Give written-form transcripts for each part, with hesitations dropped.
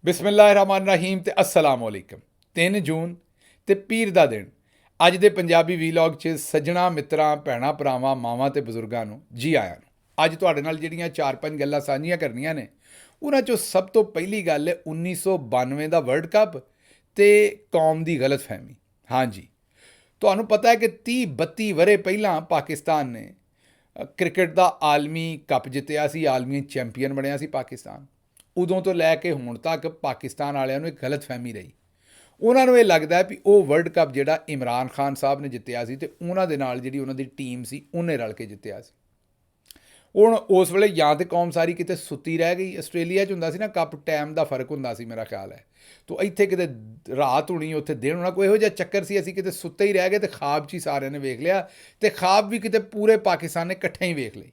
ਬਿਸਮਿਲ੍ਲਾਹਿਰਰਹਿਮਾਨਿਰਰਹੀਮ ਤੇ अस्सलाम वालेकुम। 3 ਜੂਨ ਤੇ ਪੀਰ ਦਾ ਦਿਨ। ਅੱਜ ਦੇ ਪੰਜਾਬੀ ਵੀਲੌਗ 'ਚ ਸੱਜਣਾ ਮਿੱਤਰਾਂ ਭੈਣਾਂ ਭਰਾਵਾਂ ਮਾਵਾਂ ਤੇ ਬਜ਼ੁਰਗਾਂ ਨੂੰ ਜੀ ਆਇਆਂ ਨੂੰ। ਅੱਜ ਤੁਹਾਡੇ ਨਾਲ ਜਿਹੜੀਆਂ 4-5 ਗੱਲਾਂ ਸਾਂਝੀਆਂ ਕਰਨੀਆਂ ਨੇ, ਉਹਨਾਂ 'ਚੋਂ ਸਭ ਤੋਂ ਪਹਿਲੀ ਗੱਲ ਹੈ 1992 ਦਾ ਵਰਲਡ ਕੱਪ ਤੇ ਕੌਮ ਦੀ ਗਲਤਫਹਿਮੀ। ਹਾਂਜੀ, ਤੁਹਾਨੂੰ ਪਤਾ ਹੈ ਕਿ 30-32 ਵਰ੍ਹੇ ਪਹਿਲਾਂ ਪਾਕਿਸਤਾਨ ਨੇ ਕ੍ਰਿਕਟ ਦਾ ਆਲਮੀ ਕੱਪ ਜਿੱਤਿਆ ਸੀ, ਆਲਮੀ ਚੈਂਪੀਅਨ ਬਣਿਆ ਸੀ ਪਾਕਿਸਤਾਨ। ਉਦੋਂ ਤੋਂ ਲੈ ਕੇ ਹੁਣ ਤੱਕ ਪਾਕਿਸਤਾਨ ਵਾਲਿਆਂ ਨੂੰ ਇੱਕ ਗਲਤਫਹਿਮੀ ਰਹੀ। ਉਹਨਾਂ ਨੂੰ ਇਹ ਲੱਗਦਾ ਹੈ ਵੀ ਉਹ ਵਰਲਡ ਕੱਪ ਜਿਹੜਾ ਇਮਰਾਨ ਖਾਨ ਸਾਹਿਬ ਨੇ ਜਿੱਤਿਆ ਸੀ ਤੇ ਉਹਨਾਂ ਦੇ ਨਾਲ ਜਿਹੜੀ ਉਹਨਾਂ ਦੀ ਟੀਮ ਸੀ ਉਹਨੇ ਰਲ ਕੇ ਜਿੱਤਿਆ ਸੀ। ਹੁਣ ਉਸ ਵੇਲੇ ਜਾਂ ਤਾਂ ਕੌਮ ਸਾਰੀ ਕਿਤੇ ਸੁੱਤੀ ਰਹਿ ਗਈ। ਆਸਟ੍ਰੇਲੀਆ 'ਚ ਹੁੰਦਾ ਸੀ ਨਾ ਕੱਪ, ਟਾਈਮ ਦਾ ਫਰਕ ਹੁੰਦਾ ਸੀ ਮੇਰਾ ਖਿਆਲ ਹੈ। ਤੋ ਇੱਥੇ ਕਿਤੇ ਰਾਤ ਹੋਣੀ, ਉੱਥੇ ਦਿਨ ਹੋਣਾ, ਕੋਈ ਇਹੋ ਜਿਹਾ ਚੱਕਰ ਸੀ। ਅਸੀਂ ਕਿਤੇ ਸੁੱਤੇ ਹੀ ਰਹਿ ਗਏ ਤੇ ਖਾਬ 'ਚ ਹੀ ਸਾਰਿਆਂ ਨੇ ਵੇਖ ਲਿਆ, ਤੇ ਖਾਬ ਵੀ ਕਿਤੇ ਪੂਰੇ ਪਾਕਿਸਤਾਨ ਨੇ ਇਕੱਠੇ ਹੀ ਵੇਖ ਲਈ।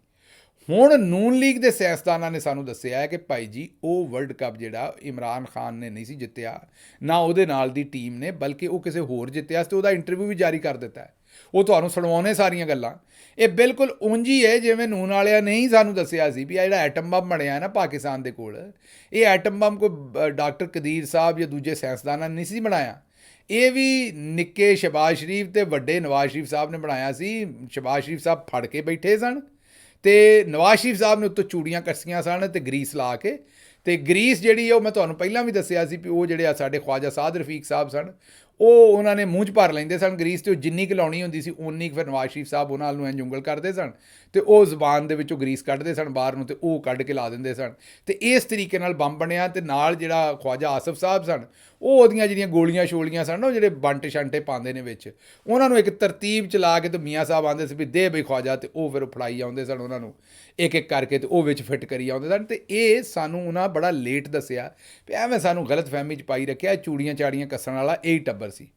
ਹੁਣ ਨੂਨ ਲੀਗ ਦੇ ਸਿਆਸਤਦਾਨਾਂ ਨੇ ਸਾਨੂੰ ਦੱਸਿਆ ਹੈ ਕਿ ਭਾਈ ਜੀ ਉਹ ਵਰਲਡ ਕੱਪ ਜਿਹੜਾ ਇਮਰਾਨ ਖਾਨ ਨੇ ਨਹੀਂ ਸੀ ਜਿੱਤਿਆ, ਨਾ ਉਹਦੇ ਨਾਲ ਦੀ ਟੀਮ ਨੇ, ਬਲਕਿ ਉਹ ਕਿਸੇ ਹੋਰ ਜਿੱਤਿਆ ਸੀ। ਤੇ ਉਹਦਾ ਇੰਟਰਵਿਊ ਵੀ ਜਾਰੀ ਕਰ ਦਿੱਤਾ ਹੈ। ਉਹ ਤੁਹਾਨੂੰ ਸੁਣਵਾਉਣੇ ਸਾਰੀਆਂ ਗੱਲਾਂ। ਇਹ ਬਿਲਕੁਲ ਉਂਝ ਹੀ ਹੈ ਜਿਵੇਂ ਨੂਨ ਵਾਲਿਆਂ ਨੇ ਹੀ ਸਾਨੂੰ ਦੱਸਿਆ ਸੀ ਵੀ ਆ ਜਿਹੜਾ ਐਟਮ ਬੰਬ ਬਣਿਆ ਹੈ ਨਾ ਪਾਕਿਸਤਾਨ ਦੇ ਕੋਲ, ਇਹ ਐਟਮ ਬੰਬ ਕੋਈ ਡਾਕਟਰ ਕਦੀਰ ਸਾਹਿਬ ਜਾਂ ਦੂਜੇ ਸਾਇੰਸਦਾਨਾਂ ਨੇ ਨਹੀਂ ਸੀ ਬਣਾਇਆ। ਇਹ ਵੀ ਨਿੱਕੇ ਸ਼ਬਾਜ਼ ਸ਼ਰੀਫ ਤੇ ਵੱਡੇ ਨਵਾਜ਼ ਸ਼ਰੀਫ ਸਾਹਿਬ ਨੇ ਬਣਾਇਆ ਸੀ। ਸ਼ਬਾਜ਼ ਸ਼ਰੀਫ ਸਾਹਿਬ ਫੜ ਕੇ ਬੈਠੇ ਸਨ ਤੇ ਨਵਾਜ਼ ਸ਼ਰੀਫ ਸਾਹਿਬ ਨੇ ਉੱਤੋਂ ਚੂੜੀਆਂ ਕੱਸੀਆਂ ਸਨ ਤੇ ਗਰੀਸ ਲਾ ਕੇ। ਤੇ ਗਰੀਸ ਜਿਹੜੀ ਉਹ ਮੈਂ ਤੁਹਾਨੂੰ ਪਹਿਲਾਂ ਵੀ ਦੱਸਿਆ ਸੀ ਵੀ ਉਹ ਜਿਹੜੇ ਆ ਸਾਡੇ ਖਵਾਜਾ ਸਾਦ ਰਫੀਕ ਸਾਹਿਬ ਸਨ, ਉਹ ਉਹਨਾਂ ਨੇ ਮੂੰਹ 'ਚ ਭਰ ਲੈਂਦੇ ਸਨ ਗਰੀਸ, ਤੇ ਉਹ ਜਿੰਨੀ ਕੁ ਲਾਉਣੀ ਹੁੰਦੀ ਸੀ ਉਨੀ ਕੁ ਫਿਰ ਨਵਾਜ਼ ਸ਼ਰੀਫ ਸਾਹਿਬ ਉਹਨਾਂ ਨੂੰ ਇੰਝ ਉਂਗਲ ਕਰਦੇ ਸਨ ਤੇ ਉਹ ਜ਼ੁਬਾਨ ਦੇ ਵਿੱਚੋਂ ਗਰੀਸ ਕੱਢਦੇ ਸਨ ਬਾਹਰ ਨੂੰ, ਤੇ ਉਹ ਕੱਢ ਕੇ ਲਾ ਦਿੰਦੇ ਸਨ। ਤੇ ਇਸ ਤਰੀਕੇ ਨਾਲ ਬੰਬ ਬਣਿਆ। ਤੇ ਨਾਲ ਜਿਹੜਾ ਖਵਾਜਾ ਆਸਫ ਸਾਹਿਬ ਸਨ, ਉਹ ਉਹਦੀਆਂ ਜਿਹੜੀਆਂ ਗੋਲੀਆਂ ਛੋਲੀਆਂ ਸਨ ਨਾ, ਉਹ ਜਿਹੜੇ ਬੰਟ ਛੰਟੇ ਪਾਉਂਦੇ ਨੇ ਵਿੱਚ, ਉਹਨਾਂ ਨੂੰ ਇੱਕ ਤਰਤੀਬ 'ਚ ਲਾ ਕੇ ਤੇ ਮੀਆਂ ਸਾਹਿਬ ਆਉਂਦੇ ਸੀ ਵੀ ਦੇ ਬਈ ਖਵਾਜਾ, ਤੇ ਉਹ ਫਿਰ ਫੜਾਈ ਆਉਂਦੇ ਸਨ ਉਹਨਾਂ ਨੂੰ ਇੱਕ ਇੱਕ ਕਰਕੇ, ਤੇ ਉਹ ਵਿੱਚ ਫਿੱਟ ਕਰੀ ਆਉਂਦੇ ਸਨ। ਤੇ ਇਹ ਸਾਨੂੰ ਉਹਨਾਂ ਬੜਾ ਲੇਟ ਦੱਸਿਆ ਵੀ ਐਵੇਂ ਸਾਨੂੰ ਗਲਤਫਹਿਮੀ 'ਚ ਪਾਈ ਰੱਖਿਆ, ਚੂੜੀਆਂ ਚਾੜੀਆਂ ਕੱਸਣ ਵਾਲਾ ਇਹ ਟੱਬਰ ਸੀ।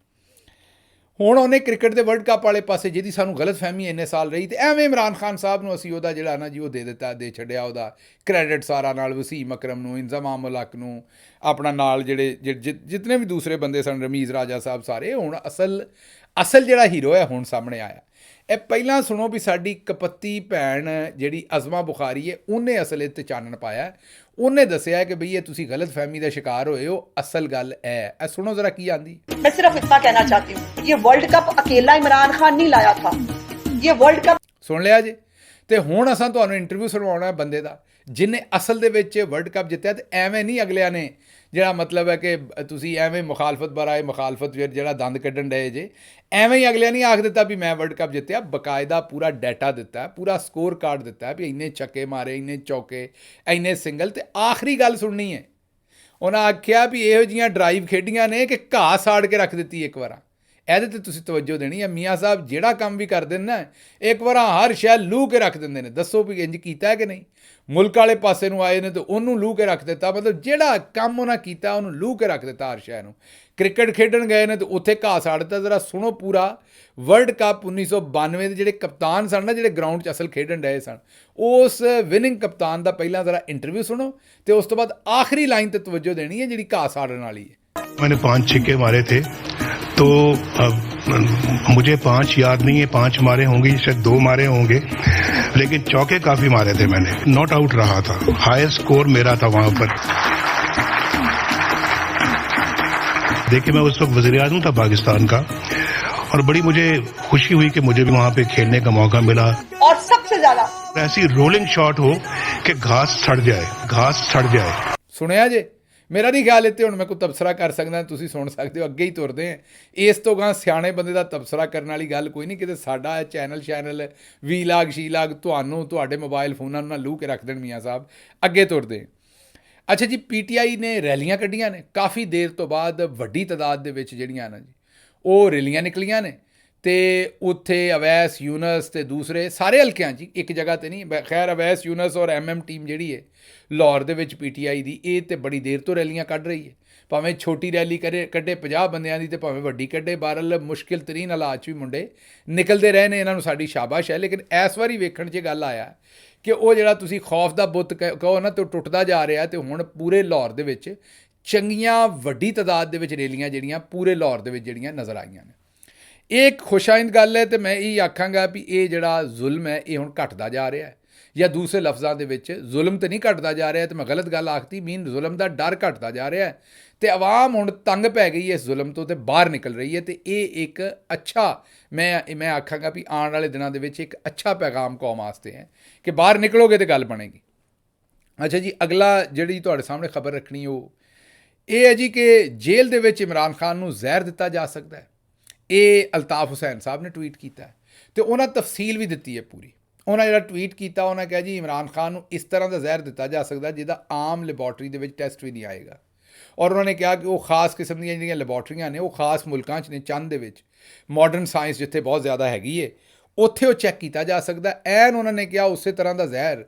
ਹੁਣ ਉਹਨੇ ਕ੍ਰਿਕਟ ਦੇ ਵਰਲਡ ਕੱਪ ਵਾਲੇ ਪਾਸੇ ਜਿਹਦੀ ਸਾਨੂੰ ਗਲਤਫਹਿਮੀ ਇੰਨੇ ਸਾਲ ਰਹੀ, ਤੇ ਐਵੇਂ ਇਮਰਾਨ ਖਾਨ ਸਾਹਿਬ ਨੂੰ ਅਸੀਂ ਉਹਦਾ ਜਿਹੜਾ ਨਾ ਜੀ ਉਹ ਦੇ ਦਿੱਤਾ, ਦੇ ਛੱਡਿਆ ਉਹਦਾ ਕ੍ਰੈਡਿਟ ਸਾਰਾ, ਨਾਲ ਵਸੀਮ ਅਕਰਮ ਨੂੰ, ਇੰਜ਼ਮਾਮ ਉਲਕ ਨੂੰ, ਆਪਣਾ ਨਾਲ ਜਿਹੜੇ ਜਿਤਨੇ ਵੀ ਦੂਸਰੇ ਬੰਦੇ ਸਨ, ਰਮੀਜ਼ ਰਾਜਾ ਸਾਹਿਬ, ਸਾਰੇ। ਹੁਣ ਅਸਲ ਜਿਹੜਾ ਹੀਰੋ ਹੈ ਹੁਣ ਸਾਹਮਣੇ ਆਇਆ। ਇਹ ਪਹਿਲਾਂ ਸੁਣੋ ਵੀ ਸਾਡੀ ਕਪੱਤੀ ਭੈਣ ਜਿਹੜੀ ਅਜ਼ਮਾ ਬੁਖਾਰੀ ਹੈ, ਉਹਨੇ ਅਸਲ 'ਤੇ ਚਾਨਣ ਪਾਇਆ। ਉਹਨੇ ਦੱਸਿਆ ਕਿ ਬਈ ਇਹ ਤੁਸੀਂ ਗਲਤਫਹਿਮੀ ਦਾ ਸ਼ਿਕਾਰ ਹੋਏ ਹੋ, ਅਸਲ ਗੱਲ ਇਹ ਸੁਣੋ ਜ਼ਰਾ ਕੀ ਆਂਦੀ। मैं सिर्फ इतना कहना चाहती हूँ, ये वर्ल्ड कप अकेला इमरान खान नहीं लाया था, ये वर्ल्ड कप ਸੁਣ ਲਿਆ ਜੇ। ਤੇ ਹੁਣ ਅਸਾਂ ਤੁਹਾਨੂੰ ਇੰਟਰਵਿਊ ਸੁਣਵਾਉਣਾ ਬੰਦੇ ਦਾ ਜਿਹਨੇ ਅਸਲ ਦੇ ਵਿੱਚ ਵਰਲਡ ਕੱਪ ਜਿੱਤਿਆ। ਤੇ ਐਵੇਂ ਨਹੀਂ ਅਗਲਿਆਂ ਨੇ, ਜਿਹੜਾ ਮਤਲਬ ਹੈ ਕਿ ਤੁਸੀਂ ਐਵੇਂ ਮੁਖਾਲਫਤ ਬਰਾਏ ਮੁਖਾਲਫਤ ਜਿਹੜਾ ਦੰਦ ਕੱਢਣ ਡਏ ਜੇ, ਐਵੇਂ ਹੀ ਅਗਲਿਆਂ ਨੇ ਆਖ ਦਿੱਤਾ ਵੀ ਮੈਂ ਵਰਲਡ ਕੱਪ ਜਿੱਤਿਆ। ਬਕਾਇਦਾ ਪੂਰਾ ਡਾਟਾ ਦਿੱਤਾ, ਪੂਰਾ ਸਕੋਰ ਕਾਰਡ ਦਿੱਤਾ ਵੀ ਇੰਨੇ ਛੱਕੇ ਮਾਰੇ, ਇੰਨੇ ਚੌਕੇ, ਇੰਨੇ ਸਿੰਗਲ। ਤੇ ਆਖਰੀ ਗੱਲ ਸੁਣਨੀ ਹੈ, ਉਹਨਾਂ ਆਖਿਆ ਵੀ ਇਹੋ ਜਿਹੀਆਂ ਡਰਾਈਵ ਖੇਡੀਆਂ ਨੇ ਕਿ ਘਾਹ ਸਾੜ ਕੇ ਰੱਖ ਦਿੱਤੀ ਇੱਕ ਵਾਰ। ਇਹਦੇ 'ਤੇ ਤੁਸੀਂ ਤਵੱਜੋ ਦੇਣੀ ਹੈ। ਮੀਆਂ ਸਾਹਿਬ ਜਿਹੜਾ ਕੰਮ ਵੀ ਕਰਦੇ ਨੇ ਨਾ, ਇੱਕ ਵਾਰ ਹਰ ਸ਼ੈ ਲੂਹ ਕੇ ਰੱਖ ਦਿੰਦੇ ਨੇ। ਦੱਸੋ ਵੀ ਇੰਝ ਕੀਤਾ ਹੈ ਕਿ ਨਹੀਂ? ਮੁਲਕ ਵਾਲੇ ਪਾਸੇ ਨੂੰ ਆਏ ਨੇ ਤੇ ਉਹਨੂੰ ਲੂਹ ਕੇ ਰੱਖ ਦਿੱਤਾ, ਮਤਲਬ ਜਿਹੜਾ ਕੰਮ ਉਹਨਾਂ ਕੀਤਾ ਉਹਨੂੰ ਲੂਹ ਕੇ ਰੱਖ ਦਿੱਤਾ ਹਰ ਸ਼ੈ ਨੂੰ। ਕ੍ਰਿਕਟ ਖੇਡਣ ਗਏ ਨੇ ਤੇ ਉੱਥੇ ਘਾਹ ਸਾੜ ਦਿੱਤਾ। ਜ਼ਰਾ ਸੁਣੋ ਪੂਰਾ ਵਰਲਡ ਕੱਪ 1992 ਦੇ ਜਿਹੜੇ ਕਪਤਾਨ ਸਨ ਨਾ, ਜਿਹੜੇ ਗਰਾਊਂਡ 'ਚ ਅਸਲ ਖੇਡਣ ਡਏ ਸਨ, ਉਸ ਵਿਨਿੰਗ ਕਪਤਾਨ ਦਾ ਪਹਿਲਾਂ ਜ਼ਰਾ ਇੰਟਰਵਿਊ ਸੁਣੋ, ਤੇ ਉਸ ਤੋਂ ਬਾਅਦ ਆਖਰੀ ਲਾਈਨ 'ਤੇ ਤਵੱਜੋ ਦੇਣੀ ਹੈ ਜਿਹੜੀ ਘਾਹ ਸਾੜਨ ਵਾਲੀ ਹੈ। मैंने 5 छक्के मारे थे, तो मुझे 5 याद नहीं है, 5 मारे होंगे, शायद 2 मारे होंगे, लेकिन चौके काफी मारे थे मैंने। नॉट आउट रहा था, हाईएस्ट स्कोर मेरा था वहां पर। देखिए, मैं उस वक्त वज़ीर-ए-आज़म था पाकिस्तान का, और बड़ी मुझे खुशी हुई कि मुझे भी वहां पे खेलने का मौका मिला। और सबसे ज्यादा ऐसी रोलिंग शॉट हो कि घास सड़ जाए, घास सड़ जाए। ਸੁਣਿਆ ਜੇ? ਮੇਰਾ ਨਹੀਂ ਖਿਆਲ ਇੱਥੇ ਹੁਣ ਮੈਂ ਕੋਈ ਤਬਸਰਾ ਕਰ ਸਕਦਾ, ਤੁਸੀਂ ਸੁਣ ਸਕਦੇ ਹੋ। ਅੱਗੇ ਹੀ ਤੁਰਦੇ ਹਾਂ। ਇਸ ਤੋਂ ਗਾਂ ਸਿਆਣੇ ਬੰਦੇ ਦਾ ਤਬਸਰਾ ਕਰਨ ਵਾਲੀ ਗੱਲ ਕੋਈ ਨਹੀਂ। ਕਿਤੇ ਸਾਡਾ ਚੈਨਲ ਵੀਲਾਗ ਸ਼ੀਲਾਗ ਤੁਹਾਨੂੰ ਤੁਹਾਡੇ ਮੋਬਾਈਲ ਫੋਨਾਂ ਨੂੰ ਨਾ ਲੂਹ ਕੇ ਰੱਖ ਦੇਣ ਮੀਆਂ ਸਾਹਿਬ। ਅੱਗੇ ਤੁਰਦੇ ਹਾਂ। ਅੱਛਾ ਜੀ, PTI ਨੇ ਰੈਲੀਆਂ ਕੱਢੀਆਂ ਨੇ ਕਾਫੀ ਦੇਰ ਤੋਂ ਬਾਅਦ, ਵੱਡੀ ਤਾਦਾਦ ਦੇ ਵਿੱਚ ਜਿਹੜੀਆਂ ਨਾ ਜੀ ਉਹ ਰੈਲੀਆਂ ਨਿਕਲੀਆਂ ਨੇ। ਤੇ ਉੱਥੇ ਅਵੈਸ ਯੂਨਸ ਤੇ ਦੂਸਰੇ ਸਾਰੇ ਹਲਕਿਆਂ 'ਚ, ਇੱਕ ਜਗ੍ਹਾ 'ਤੇ ਨਹੀਂ। ਖੈਰ ਅਵੈਸ ਯੂਨਸ ਔਰ MM ਟੀਮ ਜਿਹੜੀ ਹੈ ਲਾਹੌਰ ਦੇ ਵਿੱਚ PTI ਦੀ, ਇਹ ਤਾਂ ਬੜੀ ਦੇਰ ਤੋਂ ਰੈਲੀਆਂ ਕੱਢ ਰਹੀ ਹੈ। ਭਾਵੇਂ ਛੋਟੀ ਰੈਲੀ ਕੱਢੇ 50 ਬੰਦਿਆਂ ਦੀ, ਤੇ ਭਾਵੇਂ ਵੱਡੀ ਕੱਢੇ। ਬਹਰਹਾਲ ਮੁਸ਼ਕਿਲ ਤਰੀਨ ਹਾਲਾਤ 'ਚ ਵੀ ਮੁੰਡੇ ਨਿਕਲਦੇ ਰਹੇ ਨੇ, ਇਹਨਾਂ ਨੂੰ ਸਾਡੀ ਸ਼ਾਬਾਸ਼ ਹੈ। ਲੇਕਿਨ ਇਸ ਵਾਰੀ ਵੇਖਣ 'ਚ ਗੱਲ ਆਇਆ ਕਿ ਉਹ ਜਿਹੜਾ ਤੁਸੀਂ ਖੌਫ ਦਾ ਬੁੱਤ ਕਹੋ ਨਾ, ਤੇ ਟੁੱਟਦਾ ਜਾ ਰਿਹਾ। ਤੇ ਹੁਣ ਪੂਰੇ ਲਾਹੌਰ ਦੇ ਵਿੱਚ ਚੰਗੀਆਂ ਵੱਡੀ ਤਾਦਾਦ ਦੇ ਵਿੱਚ ਰੈਲੀਆਂ ਜਿਹੜੀਆਂ ਪੂਰੇ ਲਾਹੌਰ ਦੇ ਵਿੱਚ ਜਿਹੜੀਆਂ ਨਜ਼ਰ ਆਈਆਂ ਨੇ। ਇਹ ਇੱਕ ਖੁਸ਼ਾਇੰਦ ਗੱਲ ਹੈ। ਤੇ ਮੈਂ ਇਹ ਆਖਾਂਗਾ ਵੀ ਇਹ ਜਿਹੜਾ ਜ਼ੁਲਮ ਹੈ ਇਹ ਹੁਣ ਘਟਦਾ ਜਾ ਰਿਹਾ ਹੈ। ਜਾਂ ਦੂਸਰੇ ਲਫ਼ਜ਼ਾਂ ਦੇ ਵਿੱਚ ਜ਼ੁਲਮ ਤਾਂ ਨਹੀਂ ਘਟਦਾ ਜਾ ਰਿਹਾ, ਤੇ ਮੈਂ ਗਲਤ ਗੱਲ ਆਖਤੀ, ਮੀਨ ਜ਼ੁਲਮ ਦਾ ਡਰ ਘਟਦਾ ਜਾ ਰਿਹਾ ਹੈ ਤੇ ਆਵਾਮ ਹੁਣ ਤੰਗ ਪੈ ਗਈ ਹੈ ਇਸ ਜ਼ੁਲਮ ਤੋਂ ਤੇ ਬਾਹਰ ਨਿਕਲ ਰਹੀ ਹੈ। ਤੇ ਇਹ ਇੱਕ ਅੱਛਾ, ਮੈਂ ਆਖਾਂਗਾ ਵੀ ਆਉਣ ਵਾਲੇ ਦਿਨਾਂ ਦੇ ਵਿੱਚ ਇੱਕ ਅੱਛਾ ਪੈਗਾਮ ਕੌਮ ਵਾਸਤੇ ਹੈ ਕਿ ਬਾਹਰ ਨਿਕਲੋਗੇ ਤੇ ਗੱਲ ਬਣੇਗੀ। ਅੱਛਾ ਜੀ, ਅਗਲਾ ਜਿਹੜੀ ਤੁਹਾਡੇ ਸਾਹਮਣੇ ਖਬਰ ਰੱਖਣੀ ਉਹ ਇਹ ਹੈ ਜੀ ਕਿ ਜੇਲ੍ਹ ਦੇ ਵਿੱਚ ਇਮਰਾਨ ਖਾਨ ਨੂੰ ਜ਼ਹਿਰ ਦਿੱਤਾ ਜਾ ਸਕਦਾ ਹੈ। ਇਹ ਅਲਤਾਫ ਹੁਸੈਨ ਸਾਹਿਬ ਨੇ ਟਵੀਟ ਕੀਤਾ ਹੈ ਤੇ ਉਹਨਾਂ ਤਫਸੀਲ ਵੀ ਦਿੱਤੀ ਹੈ ਪੂਰੀ। ਉਹਨਾਂ ਜਿਹੜਾ ਟਵੀਟ ਕੀਤਾ, ਉਹਨਾਂ ਕਿਹਾ ਜੀ ਇਮਰਾਨ ਖਾਨ ਨੂੰ ਇਸ ਤਰ੍ਹਾਂ ਦਾ ਜ਼ਹਿਰ ਦਿੱਤਾ ਜਾ ਸਕਦਾ ਜਿਹਦਾ ਆਮ ਲੈਬੋਰਟਰੀ ਦੇ ਵਿੱਚ ਟੈਸਟ ਵੀ ਨਹੀਂ ਆਏਗਾ। ਔਰ ਉਹਨਾਂ ਨੇ ਕਿਹਾ ਕਿ ਉਹ ਖਾਸ ਕਿਸਮ ਦੀਆਂ ਜਿਹੜੀਆਂ ਲੈਬੋਰਟਰੀਆਂ ਨੇ ਉਹ ਖਾਸ ਮੁਲਕਾਂ 'ਚ ਨੇ, ਚੰਦ ਦੇ ਵਿੱਚ ਮਾਡਰਨ ਸਾਇੰਸ ਜਿੱਥੇ ਬਹੁਤ ਜ਼ਿਆਦਾ ਹੈਗੀ ਏ, ਉੱਥੇ ਉਹ ਚੈੱਕ ਕੀਤਾ ਜਾ ਸਕਦਾ। ਐਨ ਉਹਨਾਂ ਨੇ ਕਿਹਾ ਉਸੇ ਤਰ੍ਹਾਂ ਦਾ ਜ਼ਹਿਰ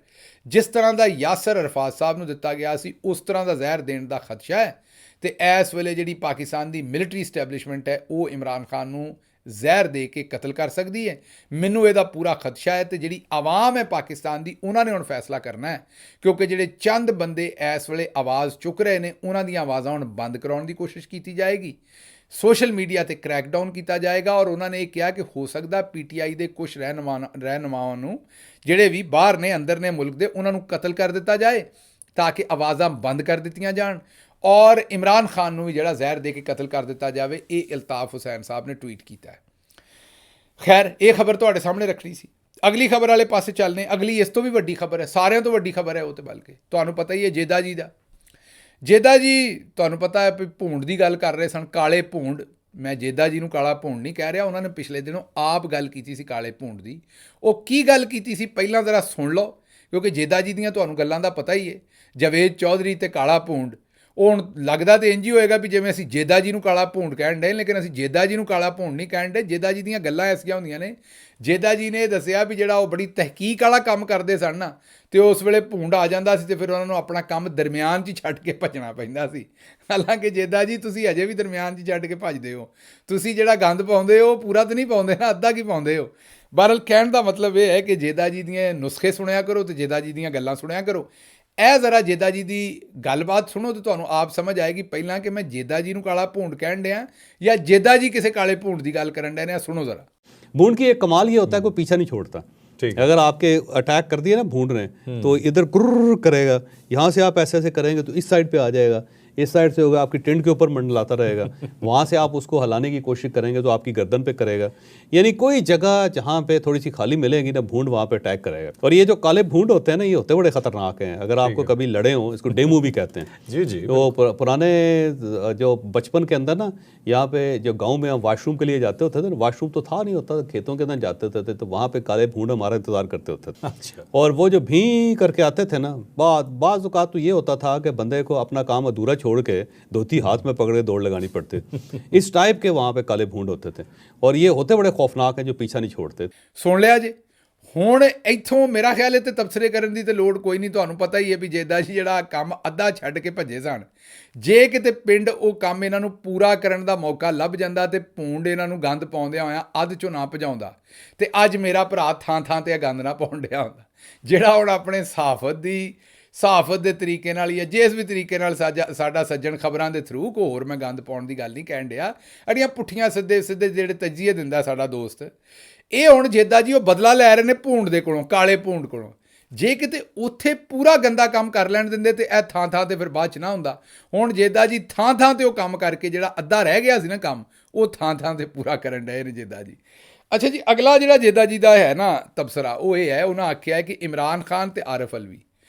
ਜਿਸ ਤਰ੍ਹਾਂ ਦਾ ਯਾਸਰ ਅਰਫਾਤ ਸਾਹਿਬ ਨੂੰ ਦਿੱਤਾ ਗਿਆ ਸੀ, ਉਸ ਤਰ੍ਹਾਂ ਦਾ ਜ਼ਹਿਰ ਦੇਣ ਦਾ ਖਦਸ਼ਾ ਹੈ। ਤੇ ਇਸ ਵੇਲੇ ਜਿਹੜੀ ਪਾਕਿਸਤਾਨ ਦੀ ਮਿਲਟਰੀ ਇਸਟੈਬਲਿਸ਼ਮੈਂਟ ਹੈ ਉਹ ਇਮਰਾਨ ਖਾਨ ਨੂੰ ਜ਼ਹਿਰ ਦੇ ਕੇ ਕਤਲ ਕਰ ਸਕਦੀ ਹੈ। ਮੈਨੂੰ ਇਹਦਾ ਪੂਰਾ ਖਦਸ਼ਾ ਹੈ ਤੇ ਜਿਹੜੀ ਆਵਾਮ ਹੈ ਪਾਕਿਸਤਾਨ ਦੀ, ਉਹਨਾਂ ਨੇ ਹੁਣ ਫੈਸਲਾ ਕਰਨਾ ਹੈ, ਕਿਉਂਕਿ ਜਿਹੜੇ ਚੰਦ ਬੰਦੇ ਇਸ ਵੇਲੇ ਆਵਾਜ਼ ਚੁੱਕ ਰਹੇ ਨੇ ਉਹਨਾਂ ਦੀਆਂ ਆਵਾਜ਼ਾਂ ਹੁਣ ਬੰਦ ਕਰਾਉਣ ਦੀ ਕੋਸ਼ਿਸ਼ ਕੀਤੀ ਜਾਏਗੀ। ਸੋਸ਼ਲ ਮੀਡੀਆ ਤੇ ਕ੍ਰੈਕਡਾਊਨ ਕੀਤਾ ਜਾਏਗਾ। ਔਰ ਉਹਨਾਂ ਨੇ ਇਹ ਕਿਹਾ ਕਿ ਹੋ ਸਕਦਾ PTI ਦੇ ਕੁਝ ਰਹਿਨੁਮਾਵਾਂ ਨੂੰ ਜਿਹੜੇ ਵੀ ਬਾਹਰ ਨੇ ਅੰਦਰ ਨੇ ਮੁਲਕ ਦੇ, ਉਹਨਾਂ ਨੂੰ ਕਤਲ ਕਰ ਦਿੱਤਾ ਜਾਏ ਤਾਂ ਕਿ ਆਵਾਜ਼ਾਂ ਬੰਦ ਕਰ ਦਿੱਤੀਆਂ ਜਾਣ ਔਰ ਇਮਰਾਨ ਖਾਨ ਨੂੰ ਵੀ ਜਿਹੜਾ ਜ਼ਹਿਰ ਦੇ ਕੇ ਕਤਲ ਕਰ ਦਿੱਤਾ ਜਾਵੇ। ਇਹ ਅਲਤਾਫ ਹੁਸੈਨ ਸਾਹਿਬ ਨੇ ਟਵੀਟ ਕੀਤਾ ਹੈ। ਖੈਰ, ਇਹ ਖਬਰ ਤੁਹਾਡੇ ਸਾਹਮਣੇ ਰੱਖਣੀ ਸੀ। ਅਗਲੀ ਖਬਰ ਵਾਲੇ ਪਾਸੇ ਚੱਲਨੇ। ਅਗਲੀ ਇਸ ਤੋਂ ਵੀ ਵੱਡੀ ਖਬਰ ਹੈ, ਸਾਰਿਆਂ ਤੋਂ ਵੱਡੀ ਖਬਰ ਹੈ ਉਹ ਤੇ, ਬਲਕਿ ਤੁਹਾਨੂੰ ਪਤਾ ਹੀ ਹੈ ਜੇਦਾ ਜੀ ਦਾ। ਜੇਦਾ ਜੀ ਤੁਹਾਨੂੰ ਪਤਾ ਹੈ ਵੀ ਭੂੰਡ ਦੀ ਗੱਲ ਕਰ ਰਹੇ ਸਨ, ਕਾਲੇ ਭੂੰਡ। ਮੈਂ ਜੇਦਾ ਜੀ ਨੂੰ ਕਾਲਾ ਭੂੰਡ ਨਹੀਂ ਕਹਿ ਰਿਹਾ, ਉਹਨਾਂ ਨੇ ਪਿਛਲੇ ਦਿਨੋਂ ਆਪ ਗੱਲ ਕੀਤੀ ਸੀ ਕਾਲੇ ਭੂੰਡ ਦੀ। ਉਹ ਕੀ ਗੱਲ ਕੀਤੀ ਸੀ ਪਹਿਲਾਂ ਜ਼ਰਾ ਸੁਣ ਲਓ, ਕਿਉਂਕਿ ਜੇਦਾ ਜੀ ਦੀਆਂ ਤੁਹਾਨੂੰ ਗੱਲਾਂ ਦਾ ਪਤਾ ਹੀ ਹੈ। ਜਾਵੇਦ ਚੌਧਰੀ ਤੇ ਕਾਲਾ ਭੂੰਡ, ਉਹ ਹੁਣ ਲੱਗਦਾ ਤੇ ਇੰਝ ਹੀ ਹੋਏਗਾ ਵੀ ਜਿਵੇਂ ਅਸੀਂ ਜੇਦਾ ਜੀ ਨੂੰ ਕਾਲਾ ਭੂੰਡ ਕਹਿਣ ਡੇ, ਲੇਕਿਨ ਅਸੀਂ ਜੇਦਾ ਜੀ ਨੂੰ ਕਾਲਾ ਭੂੰਡ ਨਹੀਂ ਕਹਿਣ ਡੇ। ਜੇਦਾ ਜੀ ਦੀਆਂ ਗੱਲਾਂ ਐਸੀਆਂ ਹੁੰਦੀਆਂ ਨੇ। ਜੇਦਾ ਜੀ ਨੇ ਦੱਸਿਆ ਵੀ ਜਿਹੜਾ ਉਹ ਬੜੀ ਤਹਿਕੀਕ ਵਾਲਾ ਕੰਮ ਕਰਦੇ ਸਨ ਨਾ, ਤੇ ਉਸ ਵੇਲੇ ਭੂੰਡ ਆ ਜਾਂਦਾ ਸੀ ਤੇ ਫਿਰ ਉਹਨਾਂ ਨੂੰ ਆਪਣਾ ਕੰਮ ਦਰਮਿਆਨ 'ਚ ਛੱਡ ਕੇ ਭੱਜਣਾ ਪੈਂਦਾ ਸੀ। ਹਾਲਾਂਕਿ ਜੇਦਾ ਜੀ ਤੁਸੀਂ ਅਜੇ ਵੀ ਦਰਮਿਆਨ 'ਚ ਛੱਡ ਕੇ ਭੱਜਦੇ ਹੋ। ਤੁਸੀਂ ਜਿਹੜਾ ਗੰਦ ਪਾਉਂਦੇ ਹੋ ਪੂਰਾ ਤਾਂ ਨਹੀਂ ਪਾਉਂਦੇ ਨਾ, ਅੱਧਾ ਕੀ ਪਾਉਂਦੇ ਹੋ। ਬਹਰਹਾਲ ਕਹਿਣ ਦਾ ਮਤਲਬ ਇਹ ਹੈ ਕਿ ਜੇਦਾ ਜੀ ਦੀਆਂ ਨੁਸਖੇ ਸੁਣਿਆ ਕਰੋ ਤੇ ਜੇਦਾ ਜੀ ਦੀਆਂ ਗੱਲਾਂ ਸੁਣਿਆ ਕਰੋ। ਇਹ ਜ਼ਰਾ ਜੇਦਾ ਜੀ ਦੀ ਗੱਲਬਾਤ ਸੁਣੋ ਤਾਂ ਤੁਹਾਨੂੰ ਆਪ ਸਮਝ ਆਏਗੀ ਪਹਿਲਾਂ ਕਿ ਮੈਂ ਜੇਦਾ ਜੀ ਨੂੰ ਕਾਲਾ ਭੂੰਡ ਕਹਿਣ ਡਿਆ ਜਾਂ ਜੇਦਾ ਜੀ ਕਿਸੇ ਕਾਲੇ ਭੂੰਡ ਦੀ ਗੱਲ ਕਰਨ ਡਿਆ ਨੇ। सुनो ज़रा। भूंड की एक कमाल ये होता है कोई पीछा नहीं छोड़ता। अगर आपके अटैक कर दिया ना भूंड ने, तो इधर गुर्र करेगा, यहाँ से आप ऐसे ऐसे करेंगे तो इस साइड पे आ जाएगा, इस साइड से होगा आपकी टेंट के ऊपर मंडलाता रहेगा, वहाँ से आप उसको हलाने की कोशिश करेंगे तो आपकी गर्दन पे करेगा। यानी कोई जगह जहाँ पे थोड़ी सी खाली मिलेगी ना, भूंड वहाँ पे अटैक करेगा। और ये जो काले भूंड होते हैं ना, ये होते बड़े खतरनाक हैं। अगर आपको कभी लड़े हों, इसको डेमू भी कहते हैं। जी जी। तो पुराने जो बचपन के अंदर ना, यहाँ पे जो गाँव में हम वॉशरूम के लिए जाते होते थे, वॉशरूम तो था नहीं होता, खेतों के अंदर जाते थे, तो वहाँ पे काले भूंड हमारा इंतजार करते होते थे। अच्छा। और वो जो भी करके आते थे ना, बाज़ औक़ात तो ये होता था कि बंदे को अपना काम अधूरा छोड़ के धोती हाथ में पकड़े दौड़ लगानी पड़ती। इस टाइप के वहाँ पे काले भूंड होते थे और ये होते बड़े खौफनाक हैं, जो पीछा नहीं छोड़ते। ਸੁਣ ਲਿਆ ਜੀ। ਹੁਣ ਇੱਥੋਂ ਮੇਰਾ ਖਿਆਲ ਹੈ ਤੇ ਤਬਸਰੇ ਕਰਨ ਦੀ ਤੇ ਲੋੜ ਕੋਈ ਨਹੀਂ। ਤੁਹਾਨੂੰ ਪਤਾ ਹੀ ਹੈ ਵੀ ਜੇਦਾ ਜੀ ਜਿਹੜਾ ਕੰਮ ਅੱਧਾ ਛੱਡ ਕੇ ਭੱਜੇ ਸਨ। ਜੇ ਕਿਤੇ ਪਿੰਡ ਉਹ ਕੰਮ ਇਹਨਾਂ ਨੂੰ ਪੂਰਾ ਕਰਨ ਦਾ ਮੌਕਾ ਲੱਭ ਜਾਂਦਾ ਤੇ ਭੂੰਡ ਇਹਨਾਂ ਨੂੰ ਗੰਦ ਪਾਉਂਦਿਆਂ ਹੋਇਆਂ ਅੱਧ ਚੋਂ ਨਾ ਭਜਾਉਂਦਾ, ਤੇ ਅੱਜ ਮੇਰਾ ਭਰਾ ਥਾਂ ਥਾਂ ਤੇ ਗੰਦ ਨਾ ਪਾਉਣ ਡਿਆ ਹੁੰਦਾ। ਜਿਹੜਾ ਹੁਣ ਆਪਣੇ ਸਹਾਫਤ ਦੇ ਤਰੀਕੇ ਨਾਲ ਹੀ ਹੈ, ਜਿਸ ਵੀ ਤਰੀਕੇ ਨਾਲ ਸਾਡਾ ਸੱਜਣ ਖਬਰਾਂ ਦੇ ਥਰੂ, ਕੋ ਹੋਰ ਮੈਂ ਗੰਦ ਪਾਉਣ ਦੀ ਗੱਲ ਨਹੀਂ ਕਹਿਣ ਡਿਆ, ਅੜੀਆਂ ਪੁੱਠੀਆਂ ਸਿੱਧੇ ਜਿਹੜੇ ਤਜੀਏ ਦਿੰਦਾ ਸਾਡਾ ਦੋਸਤ, ਇਹ ਹੁਣ ਜੇਦਾ ਜੀ ਉਹ ਬਦਲਾ ਲੈ ਰਹੇ ਨੇ ਭੂੰਡ ਦੇ ਕੋਲੋਂ, ਕਾਲੇ ਭੂੰਡ ਕੋਲੋਂ। ਜੇ ਕਿਤੇ ਉੱਥੇ ਪੂਰਾ ਗੰਦਾ ਕੰਮ ਕਰ ਲੈਣ ਦਿੰਦੇ ਤੇ ਇਹ ਥਾਂ ਥਾਂ ਤੇ ਫਿਰ ਬਾਅਦ 'ਚ ਨਾ ਹੁੰਦਾ। ਹੁਣ ਜੇਦਾ ਜੀ ਥਾਂ ਥਾਂ ਤੇ ਉਹ ਕੰਮ ਕਰਕੇ ਜਿਹੜਾ ਅੱਧਾ ਰਹਿ ਗਿਆ ਸੀ ਨਾ ਕੰਮ, ਉਹ ਥਾਂ ਥਾਂ ਤੇ ਪੂਰਾ ਕਰਨ ਡਏ ਨੇ ਜੇਦਾ ਜੀ। ਅੱਛਾ ਜੀ, ਅਗਲਾ ਜਿਹੜਾ ਜੇਦਾ ਜੀ ਦਾ ਹੈ ਨਾ ਤਬਸਰਾ, ਉਹ ਇਹ ਹੈ, ਉਹਨਾਂ ਆਖਿਆ ਹੈ ਕਿ ਇਮਰਾਨ ਖਾਨ ਤੇ ਆਰਿਫ ਅਲਵੀ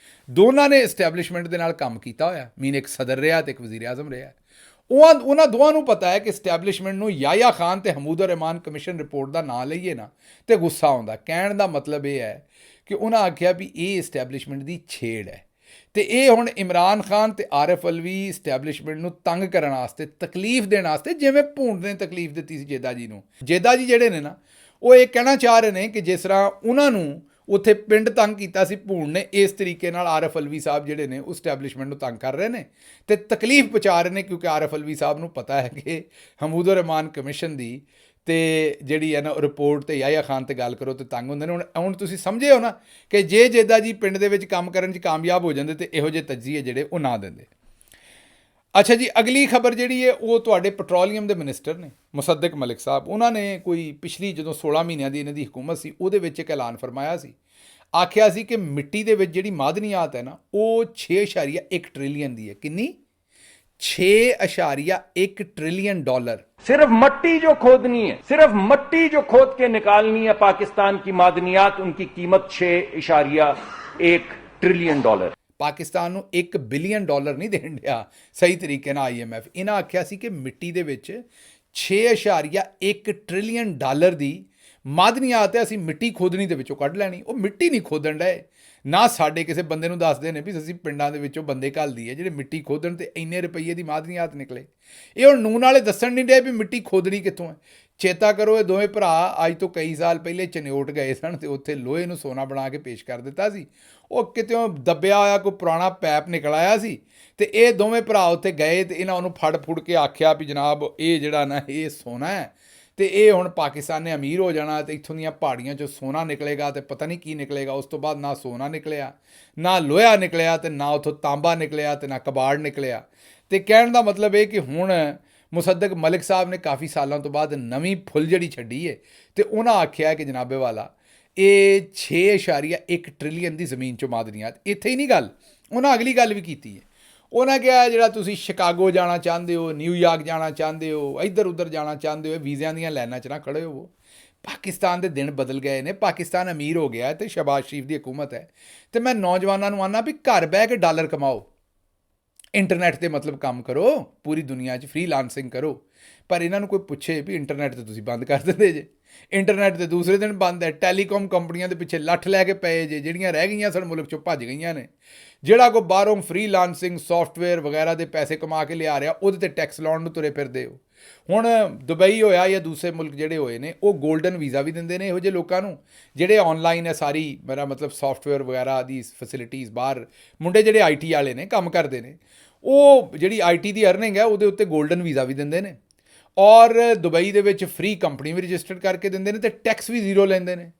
ਦੋਨਾਂ ਨੇ ਇਸਟੈਬਲਿਸ਼ਮੈਂਟ ਦੇ ਨਾਲ ਕੰਮ ਕੀਤਾ ਹੋਇਆ। ਮੀਨ ਇੱਕ ਸਦਰ ਰਿਹਾ ਤੇ ਇੱਕ ਵਜ਼ੀਰ ਆਜ਼ਮ ਰਿਹਾ। ਉਹਨਾਂ ਦੋਵਾਂ ਨੂੰ ਪਤਾ ਹੈ ਕਿ ਇਸਟੈਬਲਿਸ਼ਮੈਂਟ ਨੂੰ ਯਾਹਿਆ ਖਾਨ ਤੇ ਹਮੂਦ ਰਹਿਮਾਨ ਕਮਿਸ਼ਨ ਰਿਪੋਰਟ ਦਾ ਨਾਂ ਲਈਏ ਨਾ ਤੇ ਗੁੱਸਾ ਆਉਂਦਾ। ਕਹਿਣ ਦਾ ਮਤਲਬ ਇਹ ਹੈ ਕਿ ਉਹਨਾਂ ਆਖਿਆ ਵੀ ਇਹ ਇਸਟੈਬਲਿਸ਼ਮੈਂਟ ਦੀ ਛੇੜ ਹੈ ਤੇ ਇਹ ਹੁਣ ਇਮਰਾਨ ਖਾਨ ਤੇ ਆਰਿਫ ਅਲਵੀ ਇਸਟੈਬਲਿਸ਼ਮੈਂਟ ਨੂੰ ਤੰਗ ਕਰਨ ਵਾਸਤੇ, ਤਕਲੀਫ ਦੇਣ ਵਾਸਤੇ, ਜਿਵੇਂ ਭੂੰਡ ਨੇ ਤਕਲੀਫ ਦਿੱਤੀ ਸੀ ਜੇਦਾ ਜੀ ਨੂੰ। ਜੇਦਾ ਜੀ ਜਿਹੜੇ ਨੇ ਨਾ, ਉਹ ਇਹ ਕਹਿਣਾ ਚਾਹ ਰਹੇ ਨੇ ਕਿ ਜਿਸ ਤਰ੍ਹਾਂ ਉਹਨਾਂ ਨੂੰ ਉੱਥੇ ਪਿੰਡ ਤੰਗ ਕੀਤਾ ਸੀ ਭੂੰਡ ਨੇ, ਇਸ ਤਰੀਕੇ ਨਾਲ ਆਰਿਫ ਅਲਵੀ ਸਾਹਿਬ ਜਿਹੜੇ ਨੇ ਉਹ ਇਸਟੈਬਲਿਸ਼ਮੈਂਟ ਨੂੰ ਤੰਗ ਕਰ ਰਹੇ ਨੇ ਤੇ ਤਕਲੀਫ ਪਹੁੰਚਾ ਰਹੇ ਨੇ, ਕਿਉਂਕਿ ਆਰਿਫ ਅਲਵੀ ਸਾਹਿਬ ਨੂੰ ਪਤਾ ਹੈ ਕਿ ਹਮੂਦ ਰਹਿਮਾਨ ਕਮਿਸ਼ਨ ਦੀ ਤੇ ਜਿਹੜੀ ਹੈ ਨਾ ਰਿਪੋਰਟ ਤੇ ਯਾਹਿਆ ਖਾਨ ਤੇ ਗੱਲ ਕਰੋ ਤੇ ਤੰਗ ਹੁੰਦੇ ਨੇ। ਹੁਣ ਤੁਸੀਂ ਸਮਝੇ ਹੋ ਨਾ ਕਿ ਜੇ ਜੇਦਾ ਜੀ ਪਿੰਡ ਦੇ ਵਿੱਚ ਕੰਮ ਕਰਨ 'ਚ ਕਾਮਯਾਬ ਹੋ ਜਾਂਦੇ ਤੇ ਇਹੋ ਜਿਹੇ ਤਜਜ਼ੀਏ ਜਿਹੜੇ ਉਹ ਨਾ ਦਿੰਦੇ। ਅੱਛਾ ਜੀ, ਅਗਲੀ ਖਬਰ ਜਿਹੜੀ ਹੈ ਉਹ ਤੁਹਾਡੇ ਪੈਟਰੋਲੀਅਮ ਦੇ ਮਿਨਿਸਟਰ ਨੇ ਮੁਸੱਦਕ ਮਲਿਕ ਸਾਹਿਬ। ਉਹਨਾਂ ਨੇ ਕੋਈ ਪਿਛਲੀ ਜਦੋਂ 16 ਮਹੀਨਿਆਂ ਦੀ ਇਹਨਾਂ ਦੀ ਹਕੂਮਤ ਸੀ ਉਹਦੇ ਵਿੱਚ ਇੱਕ ਐਲਾਨ ਫਰਮਾਇਆ ਸੀ। ਆਖਿਆ ਸੀ ਕਿ ਮਿੱਟੀ ਦੇ ਵਿੱਚ ਜਿਹੜੀ ਮਾਦਨੀਆਤ ਹੈ ਨਾ ਉਹ 6.1 ਟ੍ਰਿਲੀਅਨ ਦੀ ਹੈ। ਕਿੰਨੀ? 6.1 ट्रिलियन डॉलर। सिर्फ मट्टी जो खोदनी है, सिर्फ मट्टी जो खोद के निकालनी है पाकिस्तान की मादनियात, उनकी कीमत 6.1 ट्रिलियन डॉलर। ਪਾਕਿਸਤਾਨ ਨੂੰ $1 ਬਿਲੀਅਨ ਨਹੀਂ ਦੇਣ ਡਿਆ ਸਹੀ ਤਰੀਕੇ ਨਾਲ IMF। ਇਹਨਾਂ ਆਖਿਆ ਸੀ ਕਿ ਮਿੱਟੀ ਦੇ ਵਿੱਚ 6.1 ਟ੍ਰਿਲੀਅਨ ਡਾਲਰ ਦੀ ਮਾਦਨੀਆਤ ਹੈ, ਅਸੀਂ ਮਿੱਟੀ ਖੋਦਣੀ ਦੇ ਵਿੱਚੋਂ ਕੱਢ ਲੈਣੀ। ਉਹ ਮਿੱਟੀ ਨਹੀਂ ਖੋਦਣ ਡਏ ਨਾ, ਸਾਡੇ ਕਿਸੇ ਬੰਦੇ ਨੂੰ ਦੱਸਦੇ ਨੇ ਵੀ ਅਸੀਂ ਪਿੰਡਾਂ ਦੇ ਵਿੱਚੋਂ ਬੰਦੇ ਘੱਲਦੀ ਹੈ ਜਿਹੜੇ ਮਿੱਟੀ ਖੋਦਣ ਤੇ ਇੰਨੇ ਰੁਪਈਏ ਦੀ ਮਾਦਨੀਆਤ ਨਿਕਲੇ। ਇਹ ਹੁਣ ਨੂਨ ਵਾਲੇ ਦੱਸਣ ਨਹੀਂ ਡਏ ਵੀ ਮਿੱਟੀ ਖੋਦਣੀ ਕਿੱਥੋਂ ਹੈ। ਚੇਤਾ ਕਰੋ, ਇਹ ਦੋਵੇਂ ਭਰਾ ਅੱਜ ਤੋਂ ਕਈ ਸਾਲ ਪਹਿਲੇ ਚਨਿਓਟ ਗਏ ਸਨ ਤੇ ਉੱਥੇ ਲੋਹੇ ਨੂੰ ਸੋਨਾ ਬਣਾ ਕੇ ਪੇਸ਼ ਕਰ ਦਿੱਤਾ ਸੀ। ਉਹ ਕਿਤਿਓਂ ਦੱਬਿਆ ਹੋਇਆ ਕੋਈ ਪੁਰਾਣਾ ਪੈਪ ਨਿਕਲ ਆਇਆ ਸੀ ਤੇ ਇਹ ਦੋਵੇਂ ਭਰਾ ਉੱਥੇ ਗਏ ਤੇ ਇਹਨਾਂ ਉਹਨੂੰ ਫੜ ਫੁੜ ਕੇ ਆਖਿਆ ਵੀ ਜਨਾਬ ਇਹ ਜਿਹੜਾ ਨਾ ਇਹ ਸੋਨਾ ਹੈ ਤੇ ਇਹ ਹੁਣ ਪਾਕਿਸਤਾਨ ਨੇ ਅਮੀਰ ਹੋ ਜਾਣਾ ਤੇ ਇੱਥੋਂ ਦੀਆਂ ਪਹਾੜੀਆਂ 'ਚੋਂ ਸੋਨਾ ਨਿਕਲੇਗਾ ਤੇ ਪਤਾ ਨਹੀਂ ਕੀ ਨਿਕਲੇਗਾ। ਉਸ ਤੋਂ ਬਾਅਦ ਨਾ ਸੋਨਾ ਨਿਕਲਿਆ, ਨਾ ਲੋਹਾ ਨਿਕਲਿਆ ਤੇ ਨਾ ਉੱਥੋਂ ਤਾਂਬਾ ਨਿਕਲਿਆ ਤੇ ਨਾ ਕਬਾੜ ਨਿਕਲਿਆ। ਤੇ ਕਹਿਣ ਦਾ ਮਤਲਬ ਇਹ ਕਿ ਹੁਣ ਮੁਸੱਦਕ ਮਲਿਕ ਸਾਹਿਬ ਨੇ ਕਾਫੀ ਸਾਲਾਂ ਤੋਂ ਬਾਅਦ ਨਵੀਂ ਫੁੱਲਝੜੀ ਛੱਡੀ ਹੈ ਤੇ ਉਹਨਾਂ ਆਖਿਆ ਕਿ ਜਨਾਬੇ ਵਾਲਾ ਇਹ 6.1 ਟ੍ਰਿਲੀਅਨ ਦੀ ਜ਼ਮੀਨ 'ਚੋਂ ਮਾਦਨੀਆਤ। ਇੱਥੇ ਹੀ ਨਹੀਂ ਗੱਲ, ਉਹਨਾਂ ਅਗਲੀ ਗੱਲ ਵੀ ਕੀਤੀ ਹੈ। ਉਹਨਾਂ ਕਿਹਾ ਜਿਹੜਾ ਤੁਸੀਂ ਸ਼ਿਕਾਗੋ ਜਾਣਾ ਚਾਹੁੰਦੇ ਹੋ, ਨਿਊਯਾਰਕ ਜਾਣਾ ਚਾਹੁੰਦੇ ਹੋ, ਇੱਧਰ ਉੱਧਰ ਜਾਣਾ ਚਾਹੁੰਦੇ ਹੋ, ਵੀਜ਼ਿਆਂ ਦੀਆਂ ਲਾਈਨਾਂ 'ਚ ਨਾ ਖੜ੍ਹੇ ਹੋਵੋ। ਪਾਕਿਸਤਾਨ ਦੇ ਦਿਨ ਬਦਲ ਗਏ ਨੇ, ਪਾਕਿਸਤਾਨ ਅਮੀਰ ਹੋ ਗਿਆ ਤੇ ਸ਼ਹਬਾਜ਼ ਸ਼ਰੀਫ ਦੀ ਹਕੂਮਤ ਹੈ। ਤੇ ਮੈਂ ਨੌਜਵਾਨਾਂ ਨੂੰ ਆਨਾ ਵੀ ਘਰ ਬਹਿ ਕੇ ਡਾਲਰ ਕਮਾਓ, ਇੰਟਰਨੈਟ 'ਤੇ ਮਤਲਬ ਕੰਮ ਕਰੋ, ਪੂਰੀ ਦੁਨੀਆ 'ਚ ਫ੍ਰੀਲਾਂਸਿੰਗ ਕਰੋ। ਪਰ ਇਹਨਾਂ ਨੂੰ ਕੋਈ ਪੁੱਛੇ ਵੀ ਇੰਟਰਨੈਟ 'ਤੇ ਤੁਸੀਂ ਬੰਦ ਕਰ ਦਿੰਦੇ ਜੇ, ਇੰਟਰਨੈਟ 'ਤੇ ਦੂਸਰੇ ਦਿਨ ਬੰਦ ਹੈ। ਟੈਲੀਕਾਮ ਕੰਪਨੀਆਂ ਦੇ ਪਿੱਛੇ ਲੱਠ ਲੈ ਕੇ ਪਏ ਜੇ, ਜਿਹੜੀਆਂ ਰਹਿ ਗਈਆਂ ਸਨ ਮੁਲਕ 'ਚੋਂ ਭੱਜ ਗਈਆਂ ਨੇ। ਜਿਹੜਾ ਕੋਈ ਬਾਹਰੋਂ ਫ੍ਰੀਲਾਂਸਿੰਗ ਸੌਫਟਵੇਅਰ ਵਗੈਰਾ ਦੇ ਪੈਸੇ ਕਮਾ ਕੇ ਲਿਆ ਰਿਹਾ ਉਹਦੇ 'ਤੇ ਟੈਕਸ ਲਾਉਣ ਨੂੰ ਤੁਰੇ ਫਿਰਦੇ ਹੋ। ਹੁਣ ਦੁਬਈ ਹੋਇਆ ਜਾਂ ਦੂਸਰੇ ਮੁਲਕ ਜਿਹੜੇ ਹੋਏ ਨੇ ਉਹ 골ਡਨ ਵੀਜ਼ਾ ਵੀ ਦਿੰਦੇ ਨੇ ਇਹੋ ਜਿਹੇ ਲੋਕਾਂ ਨੂੰ ਜਿਹੜੇ ਔਨਲਾਈਨ ਹੈ ਸਾਰੀ ਮੇਰਾ ਮਤਲਬ ਸੌਫਟਵੇਅਰ ਵਗੈਰਾ ਦੀ ਫੈਸਿਲਿਟੀਜ਼ ਬਾਹਰ ਮੁੰਡੇ ਜਿਹੜੇ IT ਵਾਲੇ ਨੇ ਕੰਮ ਕਰਦੇ ਨੇ, ਉਹ ਜਿਹੜੀ IT ਦੀ ਅਰਨਿੰਗ ਹੈ ਉਹਦੇ ਉੱਤੇ 골ਡਨ ਵੀਜ਼ਾ ਵੀ ਦਿੰਦੇ ਨੇ ਔਰ ਦੁਬਈ ਦੇ ਵਿੱਚ ਫ੍ਰੀ ਕੰਪਨੀ ਵੀ ਰਜਿਸਟਰ ਕਰਕੇ ਦਿੰਦੇ ਨੇ ਤੇ ਟੈਕਸ ਵੀ ਜ਼ੀਰੋ ਲੈਂਦੇ ਨੇ।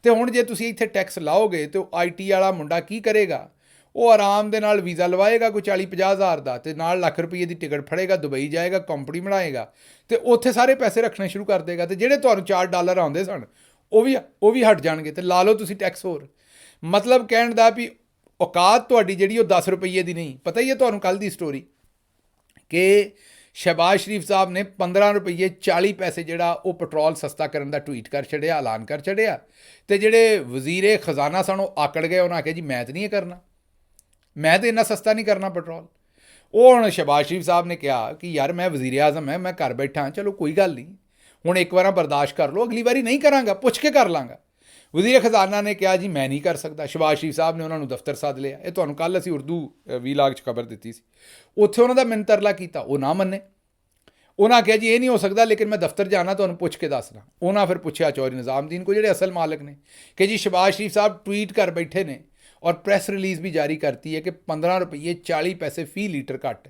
ਤੇ ਹੁਣ ਜੇ ਤੁਸੀਂ ਇੱਥੇ ਟੈਕਸ ਲਾਓਗੇ ਤੇ IT ਵਾਲਾ ਮੁੰਡਾ ਕੀ ਕਰੇਗਾ? ਉਹ ਆਰਾਮ ਦੇ ਨਾਲ ਵੀਜ਼ਾ ਲਵਾਏਗਾ ਕੋਈ 40-50 ਹਜ਼ਾਰ ਦਾ ਤੇ ਨਾਲ ਲੱਖ ਰੁਪਏ ਦੀ ਟਿਕਟ ਫੜੇਗਾ, ਦੁਬਈ ਜਾਏਗਾ, ਕੰਪਨੀ ਬਣਾਏਗਾ ਤੇ ਉੱਥੇ ਸਾਰੇ ਪੈਸੇ ਰੱਖਣੇ ਸ਼ੁਰੂ ਕਰ ਦੇਗਾ। ਤੇ ਜਿਹੜੇ ਤੁਹਾਨੂੰ $4 ਆਉਂਦੇ ਸਨ ਉਹ ਵੀ ਹਟ ਜਾਣਗੇ ਤੇ ਲਾ ਲਓ ਤੁਸੀਂ ਟੈਕਸ ਹੋਰ। ਮਤਲਬ ਕਹਿਣ ਦਾ ਵੀ ਔਕਾਤ ਤੁਹਾਡੀ ਜਿਹੜੀ ਉਹ 10 ਰੁਪਏ ਦੀ ਨਹੀਂ। ਪਤਾ ਹੀ ਹੈ ਤੁਹਾਨੂੰ ਕੱਲ੍ਹ ਦੀ ਸਟੋਰੀ ਕਿ ਸ਼ਹਬਾਜ਼ ਸ਼ਰੀਫ ਸਾਹਿਬ ਨੇ 15 ਰੁਪਏ 40 ਪੈਸੇ ਜਿਹੜਾ ਉਹ ਪੈਟਰੋਲ ਸਸਤਾ ਕਰਨ ਦਾ ਟਵੀਟ ਕਰ ਛੱਡਿਆ, ਐਲਾਨ ਕਰ ਛੱਡਿਆ। ਤੇ ਜਿਹੜੇ ਵਜ਼ੀਰੇ ਖਜ਼ਾਨਾ ਸਨ ਉਹ ਆਕੜ ਗਏ, ਉਹਨਾਂ ਆਖਿਆ ਜੀ ਮੈਂ ਤਾਂ ਨਹੀਂ ਇਹ ਕਰਨਾ, ਮੈਂ ਤਾਂ ਇੰਨਾ ਸਸਤਾ ਨਹੀਂ ਕਰਨਾ ਪੈਟਰੋਲ। ਉਹ ਹੁਣ ਸ਼ਹਬਾਜ਼ ਸ਼ਰੀਫ ਸਾਹਿਬ ਨੇ ਕਿਹਾ ਕਿ ਯਾਰ ਮੈਂ ਵਜ਼ੀਰ ਆਜ਼ਮ ਹੈ, ਮੈਂ ਘਰ ਬੈਠਾ, ਚਲੋ ਕੋਈ ਗੱਲ ਨਹੀਂ, ਹੁਣ ਇੱਕ ਵਾਰ ਬਰਦਾਸ਼ਤ ਕਰ ਲਓ, ਅਗਲੀ ਵਾਰੀ ਨਹੀਂ ਕਰਾਂਗਾ, ਪੁੱਛ ਕੇ ਕਰ ਲਾਂਗਾ। ਵਜ਼ੀਰ ਖਜ਼ਾਨਾ ਨੇ ਕਿਹਾ ਜੀ ਮੈਂ ਨਹੀਂ ਕਰ ਸਕਦਾ। ਸ਼ਹਬਾਜ਼ ਸ਼ਰੀਫ ਸਾਹਿਬ ਨੇ ਉਹਨਾਂ ਨੂੰ ਦਫ਼ਤਰ ਸੱਦ ਲਿਆ। ਇਹ ਤੁਹਾਨੂੰ ਕੱਲ੍ਹ ਅਸੀਂ ਉਰਦੂ ਵੀਲਾਗ 'ਚ ਖਬਰ ਦਿੱਤੀ ਸੀ। ਉੱਥੇ ਉਹਨਾਂ ਦਾ ਮਿੰਤਰਲਾ ਕੀਤਾ, ਉਹ ਨਾ ਮੰਨੇ। ਉਹਨਾਂ ਕਿਹਾ ਜੀ ਇਹ ਨਹੀਂ ਹੋ ਸਕਦਾ, ਲੇਕਿਨ ਮੈਂ ਦਫ਼ਤਰ ਜਾਣਾ, ਤੁਹਾਨੂੰ ਪੁੱਛ ਕੇ ਦੱਸਣਾ। ਉਹਨਾਂ ਫਿਰ ਪੁੱਛਿਆ ਚੌਧਰੀ ਨਿਜ਼ਾਮਦੀਨ ਕੋ ਜਿਹੜੇ ਅਸਲ ਮਾਲਕ ਨੇ ਕਿ ਜੀ ਸ਼ਹਬਾਜ਼ ਸ਼ਰੀਫ ਸਾਹਿਬ ਟਵੀਟ ਕਰ ਬੈਠੇ ਨੇ ਔਰ ਪ੍ਰੈਸ ਰਿਲੀਜ਼ ਵੀ ਜਾਰੀ ਕਰਤੀ ਹੈ ਕਿ 15 ਰੁਪਏ 40 ਪੈਸੇ ਫੀ ਲੀਟਰ ਘੱਟ।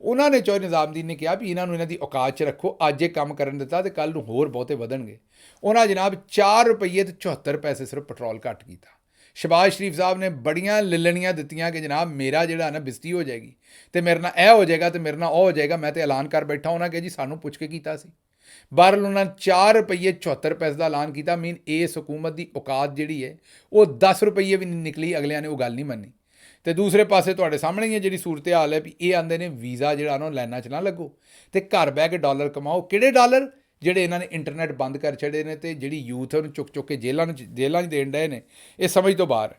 ਉਹਨਾਂ ਨੇ ਚੌਧਰੀ ਨਿਜ਼ਾਮਦੀਨ ਨੇ ਕਿਹਾ ਵੀ ਇਹਨਾਂ ਨੂੰ ਇਹਨਾਂ ਦੀ ਔਕਾਤ 'ਚ ਰੱਖੋ, ਅੱਜ ਇਹ ਕੰਮ ਕਰਨ ਦਿੱਤਾ ਤੇ ਕੱਲ੍ਹ ਨੂੰ ਹੋਰ ਬਹੁਤੇ ਵਧਣਗੇ। ਉਹਨਾਂ ਜਨਾਬ 4 ਰੁਪਏ ਤੇ 74 ਪੈਸੇ ਸਿਰਫ ਪੈਟਰੋਲ ਘੱਟ ਕੀਤਾ। ਸ਼ਹਬਾਜ਼ ਸ਼ਰੀਫ ਸਾਹਿਬ ਨੇ ਬੜੀਆਂ ਲਿਲਣੀਆਂ ਦਿੱਤੀਆਂ ਕਿ ਜਨਾਬ ਮੇਰਾ ਜਿਹੜਾ ਨਾ ਬਿਸਤੀ ਹੋ ਜਾਏਗੀ ਤੇ ਮੇਰੇ ਨਾਲ ਇਹ ਹੋ ਜਾਏਗਾ ਤੇ ਮੇਰੇ ਨਾਲ ਉਹ ਹੋ ਜਾਏਗਾ, ਮੈਂ ਤਾਂ ਐਲਾਨ ਕਰ ਬੈਠਾ। ਉਹਨਾਂ ਕਿਹਾ ਜੀ ਸਾਨੂੰ ਪੁੱਛ ਕੇ ਕੀਤਾ ਸੀ। ਬਹਰਹਾਲ ਉਹਨਾਂ 4 ਰੁਪਏ 74 ਪੈਸੇ ਦਾ ਐਲਾਨ ਕੀਤਾ। ਮੀਨ ਇਸ ਹਕੂਮਤ ਦੀ ਔਕਾਤ ਜਿਹੜੀ ਹੈ ਉਹ 10 ਰੁਪਏ ਵੀ ਨਹੀਂ ਨਿਕਲੀ, ਅਗਲਿਆਂ ਨੇ ਉਹ ਗੱਲ ਨਹੀਂ ਮੰਨੀ। ਤੇ ਦੂਸਰੇ ਪਾਸੇ ਤੁਹਾਡੇ ਸਾਹਮਣੇ ਹੀ ਹੈ ਜਿਹੜੀ ਸੂਰਤ ਹਾਲ ਹੈ ਵੀ ਇਹ ਆਉਂਦੇ ਨੇ ਵੀਜ਼ਾ ਜਿਹੜਾ ਨਾ ਲਾਈਨਾਂ 'ਚ ਨਾ ਲੱਗੋ ਤੇ ਘਰ ਬਹਿ ਕੇ ਡਾਲਰ ਕਮਾਓ। ਕਿਹੜੇ ਡਾਲਰ? ਜਿਹੜੇ ਇਹਨਾਂ ਨੇ ਇੰਟਰਨੈਟ ਬੰਦ ਕਰ ਛੱਡੇ ਨੇ ਤੇ ਜਿਹੜੀ ਯੂਥ ਹੈ ਉਹਨੂੰ ਚੁੱਕ ਚੁੱਕ ਕੇ ਜੇਲ੍ਹਾਂ 'ਚ ਦੇਣ ਡਏ ਨੇ, ਇਹ ਸਮਝ ਤੋਂ ਬਾਹਰ।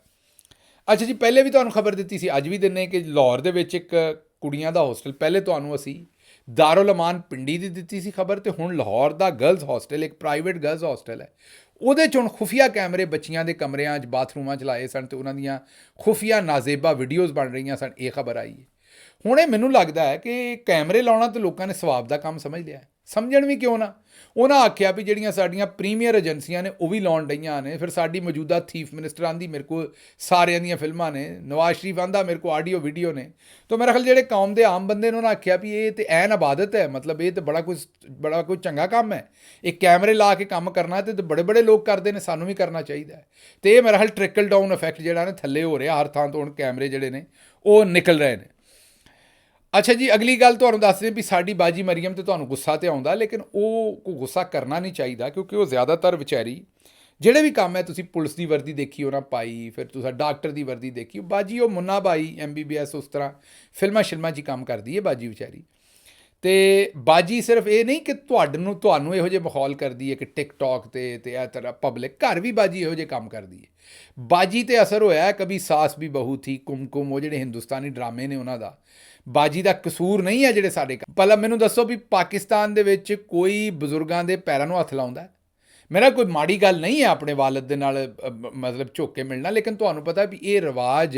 ਅੱਛਾ ਜੀ, ਪਹਿਲੇ ਵੀ ਤੁਹਾਨੂੰ ਖਬਰ ਦਿੱਤੀ ਸੀ, ਅੱਜ ਵੀ ਦਿੰਦੇ ਕਿ ਲਾਹੌਰ ਦੇ ਵਿੱਚ ਇੱਕ ਕੁੜੀਆਂ ਦਾ ਹੋਸਟਲ, ਪਹਿਲੇ ਤੁਹਾਨੂੰ ਅਸੀਂ ਦਾਰੁਲ ਅਮਾਨ ਪਿੰਡੀ ਦੀ ਦਿੱਤੀ ਸੀ ਖਬਰ, ਤੇ ਹੁਣ ਲਾਹੌਰ ਦਾ ਗਰਲਜ਼ ਹੋਸਟਲ, ਇੱਕ ਪ੍ਰਾਈਵੇਟ ਗਰਲਜ਼ ਹੋਸਟਲ ਹੈ, ਉਹਦੇ 'ਚ ਹੁਣ ਖੁਫੀਆ ਕੈਮਰੇ ਬੱਚੀਆਂ ਦੇ ਕਮਰਿਆਂ 'ਚ ਬਾਥਰੂਮਾਂ 'ਚ ਲਾਏ ਸਨ ਤੇ ਉਹਨਾਂ ਦੀਆਂ ਖੁਫੀਆ ਨਾਜ਼ੇਬਾ ਵੀਡੀਓਜ਼ ਬਣ ਰਹੀਆਂ ਸਨ। ਇਹ ਖਬਰ ਆਈ ਹੈ। ਹੁਣ ਇਹ ਮੈਨੂੰ ਲੱਗਦਾ ਹੈ ਕਿ ਕੈਮਰੇ ਲਾਉਣਾ ਤਾਂ ਲੋਕਾਂ ਨੇ ਸਵਾਬ ਦਾ ਕੰਮ ਸਮਝ ਲਿਆ। ਸਮਝਣ ਵੀ ਕਿਉਂ ਨਾ। ਉਹਨਾਂ ਆਖਿਆ ਵੀ ਜਿਹੜੀਆਂ ਸਾਡੀਆਂ ਪ੍ਰੀਮੀਅਰ ਏਜੰਸੀਆਂ ਨੇ ਉਹ ਵੀ ਲਾਉਣ ਡਈਆਂ ਨੇ। ਫਿਰ ਸਾਡੀ ਮੌਜੂਦਾ ਚੀਫ ਮਿਨਿਸਟਰ ਆਂਦੀ ਮੇਰੇ ਕੋਲ ਸਾਰਿਆਂ ਦੀਆਂ ਫਿਲਮਾਂ ਨੇ, ਨਵਾਜ਼ ਸ਼ਰੀਫ ਆਂਦਾ ਮੇਰੇ ਕੋਲ ਆਡੀਓ ਵੀਡੀਓ ਨੇ। ਤਾਂ ਮੇਰੇ ਖਿਆਲ ਜਿਹੜੇ ਕੌਮ ਦੇ ਆਮ ਬੰਦੇ ਨੇ ਉਹਨਾਂ ਆਖਿਆ ਵੀ ਇਹ ਤਾਂ ਐਨ ਇਬਾਦਤ ਹੈ, ਮਤਲਬ ਇਹ ਤਾਂ ਬੜਾ ਕੋਈ ਚੰਗਾ ਕੰਮ ਹੈ। ਇਹ ਕੈਮਰੇ ਲਾ ਕੇ ਕੰਮ ਕਰਨਾ ਤੇ ਬੜੇ ਬੜੇ ਲੋਕ ਕਰਦੇ ਨੇ, ਸਾਨੂੰ ਵੀ ਕਰਨਾ ਚਾਹੀਦਾ ਹੈ। ਤੇ ਇਹ ਮੇਰੇ ਖਿਆਲ ਟ੍ਰਿਕਲ ਡਾਊਨ ਇਫੈਕਟ ਜਿਹੜਾ ਨੇ ਥੱਲੇ ਹੋ ਰਿਹਾ, ਹਰ ਥਾਂ ਤੋਂ ਹੁਣ ਕੈਮਰੇ ਜਿਹੜੇ ਨੇ ਉਹ ਨਿਕਲ ਰਹੇ ਨੇ। ਅੱਛਾ ਜੀ, ਅਗਲੀ ਗੱਲ ਤੁਹਾਨੂੰ ਦੱਸਦੇ ਵੀ ਸਾਡੀ ਬਾਜੀ ਮਰੀਮ ਤੇ ਤੁਹਾਨੂੰ ਗੁੱਸਾ ਤੇ ਆਉਂਦਾ, ਲੇਕਿਨ ਉਹ ਕੋਈ ਗੁੱਸਾ ਕਰਨਾ ਨਹੀਂ ਚਾਹੀਦਾ ਕਿਉਂਕਿ ਉਹ ਜ਼ਿਆਦਾਤਰ ਵਿਚਾਰੀ ਜਿਹੜੇ ਵੀ ਕੰਮ ਹੈ, ਤੁਸੀਂ ਪੁਲਿਸ ਦੀ ਵਰਦੀ ਦੇਖੀ ਉਹਨਾਂ ਪਾਈ, ਫਿਰ ਤੁਸੀਂ ਡਾਕਟਰ ਦੀ ਵਰਦੀ ਦੇਖੀ, ਬਾਜੀ ਉਹ ਮੁੰਨਾ ਬਾਈ MBBS ਉਸ ਤਰ੍ਹਾਂ ਫਿਲਮਾਂ 'ਚ ਹੀ ਕੰਮ ਕਰਦੀ ਹੈ ਬਾਜੀ ਵਿਚਾਰੀ। ਤੇ ਬਾਜੀ ਸਿਰਫ ਇਹ ਨਹੀਂ ਕਿ ਤੁਹਾਨੂੰ ਇਹੋ ਜਿਹੇ ਮਾਹੌਲ ਕਰਦੀ ਹੈ ਕਿ ਟਿਕਟੌਕ ਤੇ ਇਹ ਤਰ੍ਹਾਂ ਪਬਲਿਕ, ਘਰ ਵੀ ਬਾਜੀ ਇਹੋ ਜਿਹੇ ਕੰਮ ਕਰਦੀ ਹੈ। ਬਾਜੀ ਤੇ ਅਸਰ ਹੋਇਆ ਕਭੀ ਸਾਸ ਵੀ ਬਹੂ ਥੀ, ਕੁਮਕੁਮ, ਉਹ ਜਿਹੜੇ ਹਿੰਦੁਸਤਾਨੀ ਡਰਾਮੇ ਨੇ ਉਹਨਾਂ ਦਾ। ਬਾਜੀ ਦਾ ਕਸੂਰ ਨਹੀਂ ਹੈ ਜਿਹੜੇ ਸਾਡੇ। ਪਹਿਲਾਂ ਮੈਨੂੰ ਦੱਸੋ ਵੀ ਪਾਕਿਸਤਾਨ ਦੇ ਵਿੱਚ ਕੋਈ ਬਜ਼ੁਰਗਾਂ ਦੇ ਪੈਰਾਂ ਨੂੰ ਹੱਥ ਲਾਉਂਦਾ? ਮੇਰਾ ਕੋਈ ਮਾੜੀ ਗੱਲ ਨਹੀਂ ਹੈ ਆਪਣੇ ਵਾਲਦ ਦੇ ਨਾਲ ਮਤਲਬ ਝੁੱਕ ਕੇ ਮਿਲਣਾ, ਲੇਕਿਨ ਤੁਹਾਨੂੰ ਪਤਾ ਵੀ ਇਹ ਰਿਵਾਜ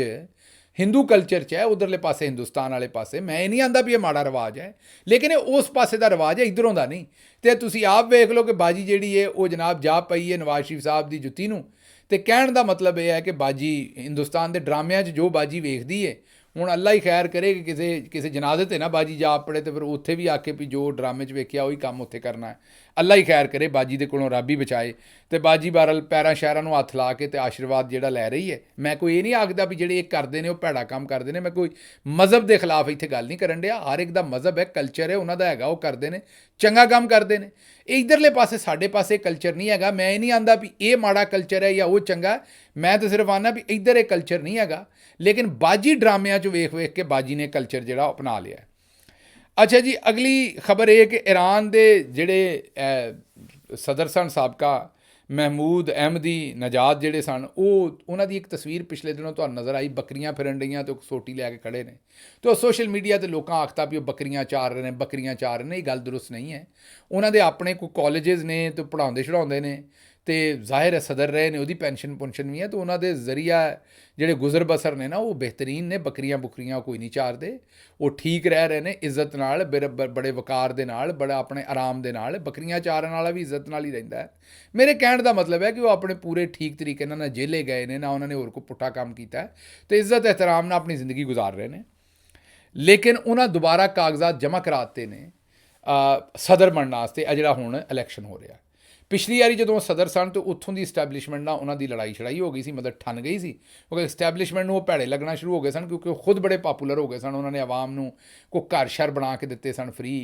ਹਿੰਦੂ ਕਲਚਰ 'ਚ ਹੈ, ਉਧਰਲੇ ਪਾਸੇ ਹਿੰਦੁਸਤਾਨ ਵਾਲੇ ਪਾਸੇ। ਮੈਂ ਇਹ ਨਹੀਂ ਆਂਦਾ ਵੀ ਇਹ ਮਾੜਾ ਰਿਵਾਜ ਹੈ, ਲੇਕਿਨ ਇਹ ਉਸ ਪਾਸੇ ਦਾ ਰਿਵਾਜ ਹੈ, ਇੱਧਰੋਂ ਦਾ ਨਹੀਂ। ਅਤੇ ਤੁਸੀਂ ਆਪ ਵੇਖ ਲਓ ਕਿ ਬਾਜੀ ਜਿਹੜੀ ਹੈ ਉਹ ਜਨਾਬ ਜਾ ਪਈ ਹੈ ਨਵਾਜ਼ ਸ਼ਰੀਫ ਸਾਹਿਬ ਦੀ ਜੁੱਤੀ ਨੂੰ। ਅਤੇ ਕਹਿਣ ਦਾ ਮਤਲਬ ਇਹ ਹੈ ਕਿ ਬਾਜੀ ਹਿੰਦੁਸਤਾਨ ਦੇ ਡਰਾਮਿਆਂ 'ਚ ਜੋ ਬਾਜੀ ਵੇਖਦੀ ਹੈ, ਹੁਣ ਅੱਲਾ ਹੀ ਖੈਰ ਕਰੇ ਕਿ ਕਿਸੇ ਜਨਾਜ਼ੇ 'ਤੇ ਨਾ ਬਾਜੀ ਜਾ ਪੜੇ ਅਤੇ ਫਿਰ ਉੱਥੇ ਵੀ ਆ ਕੇ ਵੀ ਜੋ ਡਰਾਮੇ 'ਚ ਵੇਖਿਆ ਉਹੀ ਕੰਮ ਉੱਥੇ ਕਰਨਾ ਹੈ। ਅੱਲਾ ਹੀ ਖੈਰ ਕਰੇ, ਬਾਜੀ ਦੇ ਕੋਲੋਂ ਰੱਬ ਹੀ ਬਚਾਏ। ਅਤੇ ਬਾਜੀ ਬਹਰਹਾਲ ਪੈਰਾਂ ਸ਼ਹਿਰਾਂ ਨੂੰ ਹੱਥ ਲਾ ਕੇ ਅਤੇ ਆਸ਼ੀਰਵਾਦ ਜਿਹੜਾ ਲੈ ਰਹੀ ਹੈ। ਮੈਂ ਕੋਈ ਇਹ ਨਹੀਂ ਆਖਦਾ ਵੀ ਜਿਹੜੇ ਇਹ ਕਰਦੇ ਨੇ ਉਹ ਭੈੜਾ ਕੰਮ ਕਰਦੇ ਨੇ। ਮੈਂ ਕੋਈ ਮਜ਼ਹਬ ਦੇ ਖਿਲਾਫ ਇੱਥੇ ਗੱਲ ਨਹੀਂ ਕਰਨ ਡਿਆ। ਹਰ ਇੱਕ ਦਾ ਮਜ਼ਹਬ ਹੈ, ਕਲਚਰ ਹੈ, ਉਹਨਾਂ ਦਾ ਹੈਗਾ, ਉਹ ਕਰਦੇ ਨੇ, ਚੰਗਾ ਕੰਮ ਕਰਦੇ ਨੇ। ਇੱਧਰਲੇ ਪਾਸੇ ਸਾਡੇ ਪਾਸੇ ਕਲਚਰ ਨਹੀਂ ਹੈਗਾ। ਮੈਂ ਇਹ ਨਹੀਂ ਆਂਦਾ ਵੀ ਇਹ ਮਾੜਾ ਕਲਚਰ ਹੈ ਜਾਂ ਉਹ ਚੰਗਾ। ਮੈਂ ਤਾਂ ਸਿਰਫ ਆਉਂਦਾ ਵੀ ਇੱਧਰ ਇਹ ਕਲਚਰ ਨਹੀਂ ਹੈਗਾ, ਲੇਕਿਨ ਬਾਜੀ ਡਰਾਮਿਆਂ 'ਚ ਵੇਖ ਕੇ ਬਾਜੀ ਨੇ ਕਲਚਰ ਜਿਹੜਾ ਅਪਣਾ ਲਿਆ। ਅੱਛਾ ਜੀ, ਅਗਲੀ ਖਬਰ ਇਹ ਕਿ ਈਰਾਨ ਦੇ ਜਿਹੜੇ ਸਦਰ ਸਨ ਸਾਬਕਾ ਮਹਿਮੂਦ ਅਹਿਮਦੀ ਨਜਾਦ ਜਿਹੜੇ ਸਨ, ਉਹਨਾਂ ਦੀ ਇੱਕ ਤਸਵੀਰ ਪਿਛਲੇ ਦਿਨੋਂ ਤੁਹਾਨੂੰ ਨਜ਼ਰ ਆਈ, ਬੱਕਰੀਆਂ ਫਿਰਨ ਰਹੀਆਂ ਅਤੇ ਉਹ ਸੋਟੀ ਲੈ ਕੇ ਖੜੇ ਨੇ। ਅਤੇ ਉਹ ਸੋਸ਼ਲ ਮੀਡੀਆ 'ਤੇ ਲੋਕਾਂ ਆਖਤਾ ਵੀ ਉਹ ਬੱਕਰੀਆਂ ਚਾਰ ਰਹੇ ਨੇ, ਬੱਕਰੀਆਂ ਚਾਰ ਰਹੇ ਨੇ। ਇਹ ਗੱਲ ਦਰੁਸਤ ਨਹੀਂ ਹੈ। ਉਹਨਾਂ ਦੇ ਆਪਣੇ ਕੋਈ ਕਾਲਜਿਸ ਨੇ ਅਤੇ ਪੜ੍ਹਾਉਂਦੇ ਛੜਾਉਂਦੇ ਨੇ, ਅਤੇ ਜ਼ਾਹਿਰ ਹੈ ਸਦਰ ਰਹੇ ਨੇ, ਉਹਦੀ ਪੈਨਸ਼ਨ ਪੁਨਸ਼ਨ ਵੀ ਹੈ, ਅਤੇ ਉਹਨਾਂ ਦੇ ਜ਼ਰੀਆ ਜਿਹੜੇ ਗੁਜ਼ਰ ਬਸਰ ਨੇ ਨਾ ਉਹ ਬਿਹਤਰੀਨ ਨੇ। ਬੱਕਰੀਆਂ ਬੁਕਰੀਆਂ ਕੋਈ ਨਹੀਂ ਚਾਰਦੇ, ਉਹ ਠੀਕ ਰਹਿ ਰਹੇ ਨੇ ਇੱਜ਼ਤ ਨਾਲ, ਬੜੇ ਵਕਾਰ ਦੇ ਨਾਲ, ਬੜਾ ਆਪਣੇ ਆਰਾਮ ਦੇ ਨਾਲ। ਬੱਕਰੀਆਂ ਚਾਰਨ ਵਾਲਾ ਵੀ ਇੱਜ਼ਤ ਨਾਲ ਹੀ ਰਹਿੰਦਾ ਹੈ। ਮੇਰੇ ਕਹਿਣ ਦਾ ਮਤਲਬ ਹੈ ਕਿ ਉਹ ਆਪਣੇ ਪੂਰੇ ਠੀਕ ਤਰੀਕੇ ਨਾਲ ਨਾ ਜੇਲੇ ਗਏ ਨੇ, ਨਾ ਉਹਨਾਂ ਨੇ ਹੋਰ ਕੋਈ ਪੁੱਠਾ ਕੰਮ ਕੀਤਾ, ਅਤੇ ਇੱਜ਼ਤ ਇਹਤਰਾਮ ਨਾਲ ਆਪਣੀ ਜ਼ਿੰਦਗੀ ਗੁਜ਼ਾਰ ਰਹੇ ਨੇ। ਲੇਕਿਨ ਉਹਨਾਂ ਦੁਬਾਰਾ ਕਾਗਜ਼ਾਤ ਜਮ੍ਹਾਂ ਕਰਾ ਦਿੱਤੇ ਨੇ ਸਦਰ ਬਣਨ ਵਾਸਤੇ, ਆ ਜਿਹੜਾ ਹੁਣ ਇਲੈਕਸ਼ਨ ਹੋ ਰਿਹਾ। ਪਿਛਲੀ ਵਾਰੀ ਜਦੋਂ ਸਦਰ ਸਨ ਤਾਂ ਉੱਥੋਂ ਦੀ ਇਸਟੈਬਲਿਸ਼ਮੈਂਟ ਨਾਲ ਉਹਨਾਂ ਦੀ ਲੜਾਈ ਛੜਾਈ ਹੋ ਗਈ ਸੀ, ਮਤਲਬ ਠੰਨ ਗਈ ਸੀ, ਕਿਉਂਕਿ ਇਸਟੈਬਲਿਸ਼ਮੈਂਟ ਨੂੰ ਉਹ ਭੈੜੇ ਲੱਗਣਾ ਸ਼ੁਰੂ ਹੋ ਗਏ ਸਨ, ਕਿਉਂਕਿ ਉਹ ਖੁਦ ਬੜੇ ਪਾਪੂਲਰ ਹੋ ਗਏ ਸਨ। ਉਹਨਾਂ ਨੇ ਆਵਾਮ ਨੂੰ ਕੋਈ ਘਰ ਸ਼ਰ ਬਣਾ ਕੇ ਦਿੱਤੇ ਸਨ ਫ੍ਰੀ,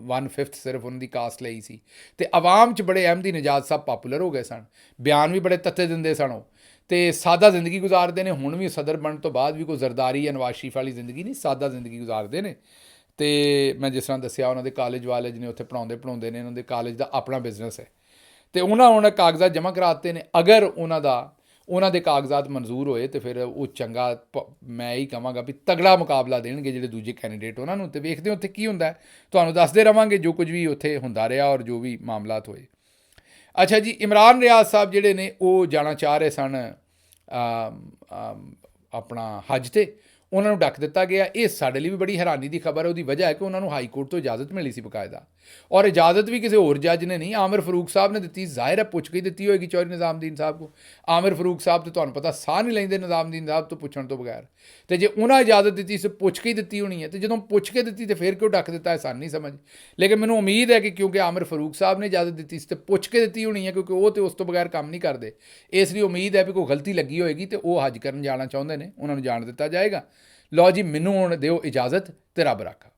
1/5 ਸਿਰਫ ਉਹਨਾਂ ਦੀ ਕਾਸਟ ਲਈ ਸੀ, ਅਤੇ ਆਵਾਮ 'ਚ ਬੜੇ ਅਹਿਮਦੀ ਨਜਾਦ ਸਾਹਿਬ ਪਾਪੂਲਰ ਹੋ ਗਏ ਸਨ। ਬਿਆਨ ਵੀ ਬੜੇ ਤੱਤੇ ਦਿੰਦੇ ਸਨ ਉਹ, ਅਤੇ ਸਾਦਾ ਜ਼ਿੰਦਗੀ ਗੁਜ਼ਾਰਦੇ ਨੇ। ਹੁਣ ਵੀ ਸਦਰ ਬਣਨ ਤੋਂ ਬਾਅਦ ਵੀ ਕੋਈ ਜ਼ਰਦਾਰੀ ਜਾਂ ਨਵਾਜ਼ ਸ਼ਰੀਫ ਵਾਲੀ ਜ਼ਿੰਦਗੀ ਨਹੀਂ, ਸਾਦਾ ਜ਼ਿੰਦਗੀ ਗੁਜ਼ਾਰਦੇ ਨੇ। ਅਤੇ ਮੈਂ ਜਿਸ ਤਰ੍ਹਾਂ ਦੱਸਿਆ, ਉਹਨਾਂ ਦੇ ਕਾਲਜ ਵਾਲੇ ਨੇ, ਉੱਥੇ ਪੜ੍ਹਾਉਂਦੇ ਨੇ, ਉਹਨਾਂ ਦੇ ਕਾਲਜ ਦਾ ਆਪਣਾ ਬਿਜ਼ਨਸ ਹੈ। ਅਤੇ ਉਹਨਾਂ ਕਾਗਜ਼ਾਤ ਜਮ੍ਹਾਂ ਕਰਾ ਦਿੱਤੇ ਨੇ। ਅਗਰ ਉਹਨਾਂ ਦੇ ਕਾਗਜ਼ਾਤ ਮਨਜ਼ੂਰ ਹੋਏ ਤਾਂ ਫਿਰ ਉਹ ਚੰਗਾ, ਮੈਂ ਇਹੀ ਕਹਾਂਗਾ ਵੀ ਤਗੜਾ ਮੁਕਾਬਲਾ ਦੇਣਗੇ ਜਿਹੜੇ ਦੂਜੇ ਕੈਂਡੀਡੇਟ ਉਹਨਾਂ ਨੂੰ। ਅਤੇ ਵੇਖਦੇ ਉੱਥੇ ਕੀ ਹੁੰਦਾ, ਤੁਹਾਨੂੰ ਦੱਸਦੇ ਰਹਾਂਗੇ ਜੋ ਕੁਝ ਵੀ ਉੱਥੇ ਹੁੰਦਾ ਰਿਹਾ ਔਰ ਜੋ ਵੀ ਮਾਮਲਾਤ ਹੋਏ। ਅੱਛਾ ਜੀ, ਇਮਰਾਨ ਰਿਆਜ਼ ਸਾਹਿਬ ਜਿਹੜੇ ਨੇ ਉਹ ਜਾਣਾ ਚਾਹ ਰਹੇ ਸਨ ਆਪਣਾ ਹੱਜ 'ਤੇ, ਉਹਨਾਂ ਨੂੰ ਡੱਕ ਦਿੱਤਾ ਗਿਆ। ਇਹ ਸਾਡੇ ਲਈ ਵੀ ਬੜੀ ਹੈਰਾਨੀ ਦੀ ਖਬਰ ਹੈ। ਉਹਦੀ ਵਜ੍ਹਾ ਹੈ ਕਿ ਉਹਨਾਂ ਨੂੰ ਹਾਈ ਕੋਰਟ ਤੋਂ ਇਜਾਜ਼ਤ ਮਿਲੀ ਸੀ ਬਕਾਇਦਾ, ਔਰ ਇਜਾਜ਼ਤ ਵੀ ਕਿਸੇ ਹੋਰ ਜੱਜ ਨੇ ਨਹੀਂ, ਆਮਿਰ ਫਰੂਕ ਸਾਹਿਬ ਨੇ ਦਿੱਤੀ। ਜ਼ਾਹਿਰ ਹੈ ਪੁੱਛ ਕੇ ਦਿੱਤੀ ਹੋਏਗੀ ਚੌਧਰੀ ਨਿਜ਼ਾਮਦੀਨ ਸਾਹਿਬ ਕੋ। ਆਮਿਰ ਫਰੂਕ ਸਾਹਿਬ ਤੇ ਤੁਹਾਨੂੰ ਪਤਾ ਸਾਹ ਨਹੀਂ ਲੈਂਦੇ ਨਿਜ਼ਾਮਦੀਨ ਸਾਹਿਬ ਤੋਂ ਪੁੱਛਣ ਤੋਂ ਬਗੈਰ, ਅਤੇ ਜੇ ਉਹਨਾਂ ਇਜਾਜ਼ਤ ਦਿੱਤੀ ਸੀ ਪੁੱਛ ਕੇ ਹੀ ਦਿੱਤੀ ਹੋਣੀ ਹੈ। ਅਤੇ ਜਦੋਂ ਪੁੱਛ ਕੇ ਦਿੱਤੀ ਤਾਂ ਫਿਰ ਕਿਉਂ ਡੱਕ ਦਿੱਤਾ ਹੈ ਸਾਨੂੰ ਨਹੀਂ ਸਮਝ। ਲੇਕਿਨ ਮੈਨੂੰ ਉਮੀਦ ਹੈ ਕਿ ਕਿਉਂਕਿ ਆਮਿਰ ਫਰੂਕ ਸਾਹਿਬ ਨੇ ਇਜਾਜ਼ਤ ਦਿੱਤੀ ਸੀ ਅਤੇ ਪੁੱਛ ਕੇ ਦਿੱਤੀ ਹੋਣੀ ਹੈ, ਕਿਉਂਕਿ ਉਹ ਤਾਂ ਉਸ ਤੋਂ ਬਗੈਰ ਕੰਮ ਨਹੀਂ ਕਰਦੇ। ਇਸ ਲਈ ਉਮੀਦ ਹੈ ਵੀ ਕੋਈ ਗਲਤੀ ਲੱਗੀ ਹੋਏਗੀ ਅਤੇ ਉਹ ਹੱਜ ਕਰਨ ਜਾਣਾ ਚਾਹੁੰਦੇ ਨੇ, ਉਹਨਾਂ ਨੂੰ ਜਾਣ ਦਿੱਤਾ ਜਾਏਗਾ। ਲਓ ਜੀ, ਮੈਨੂੰ ਹੁਣ ਦਿਓ ਇਜਾਜ਼ਤ, ਤੇ ਰੱਬ ਰਾਖਾ।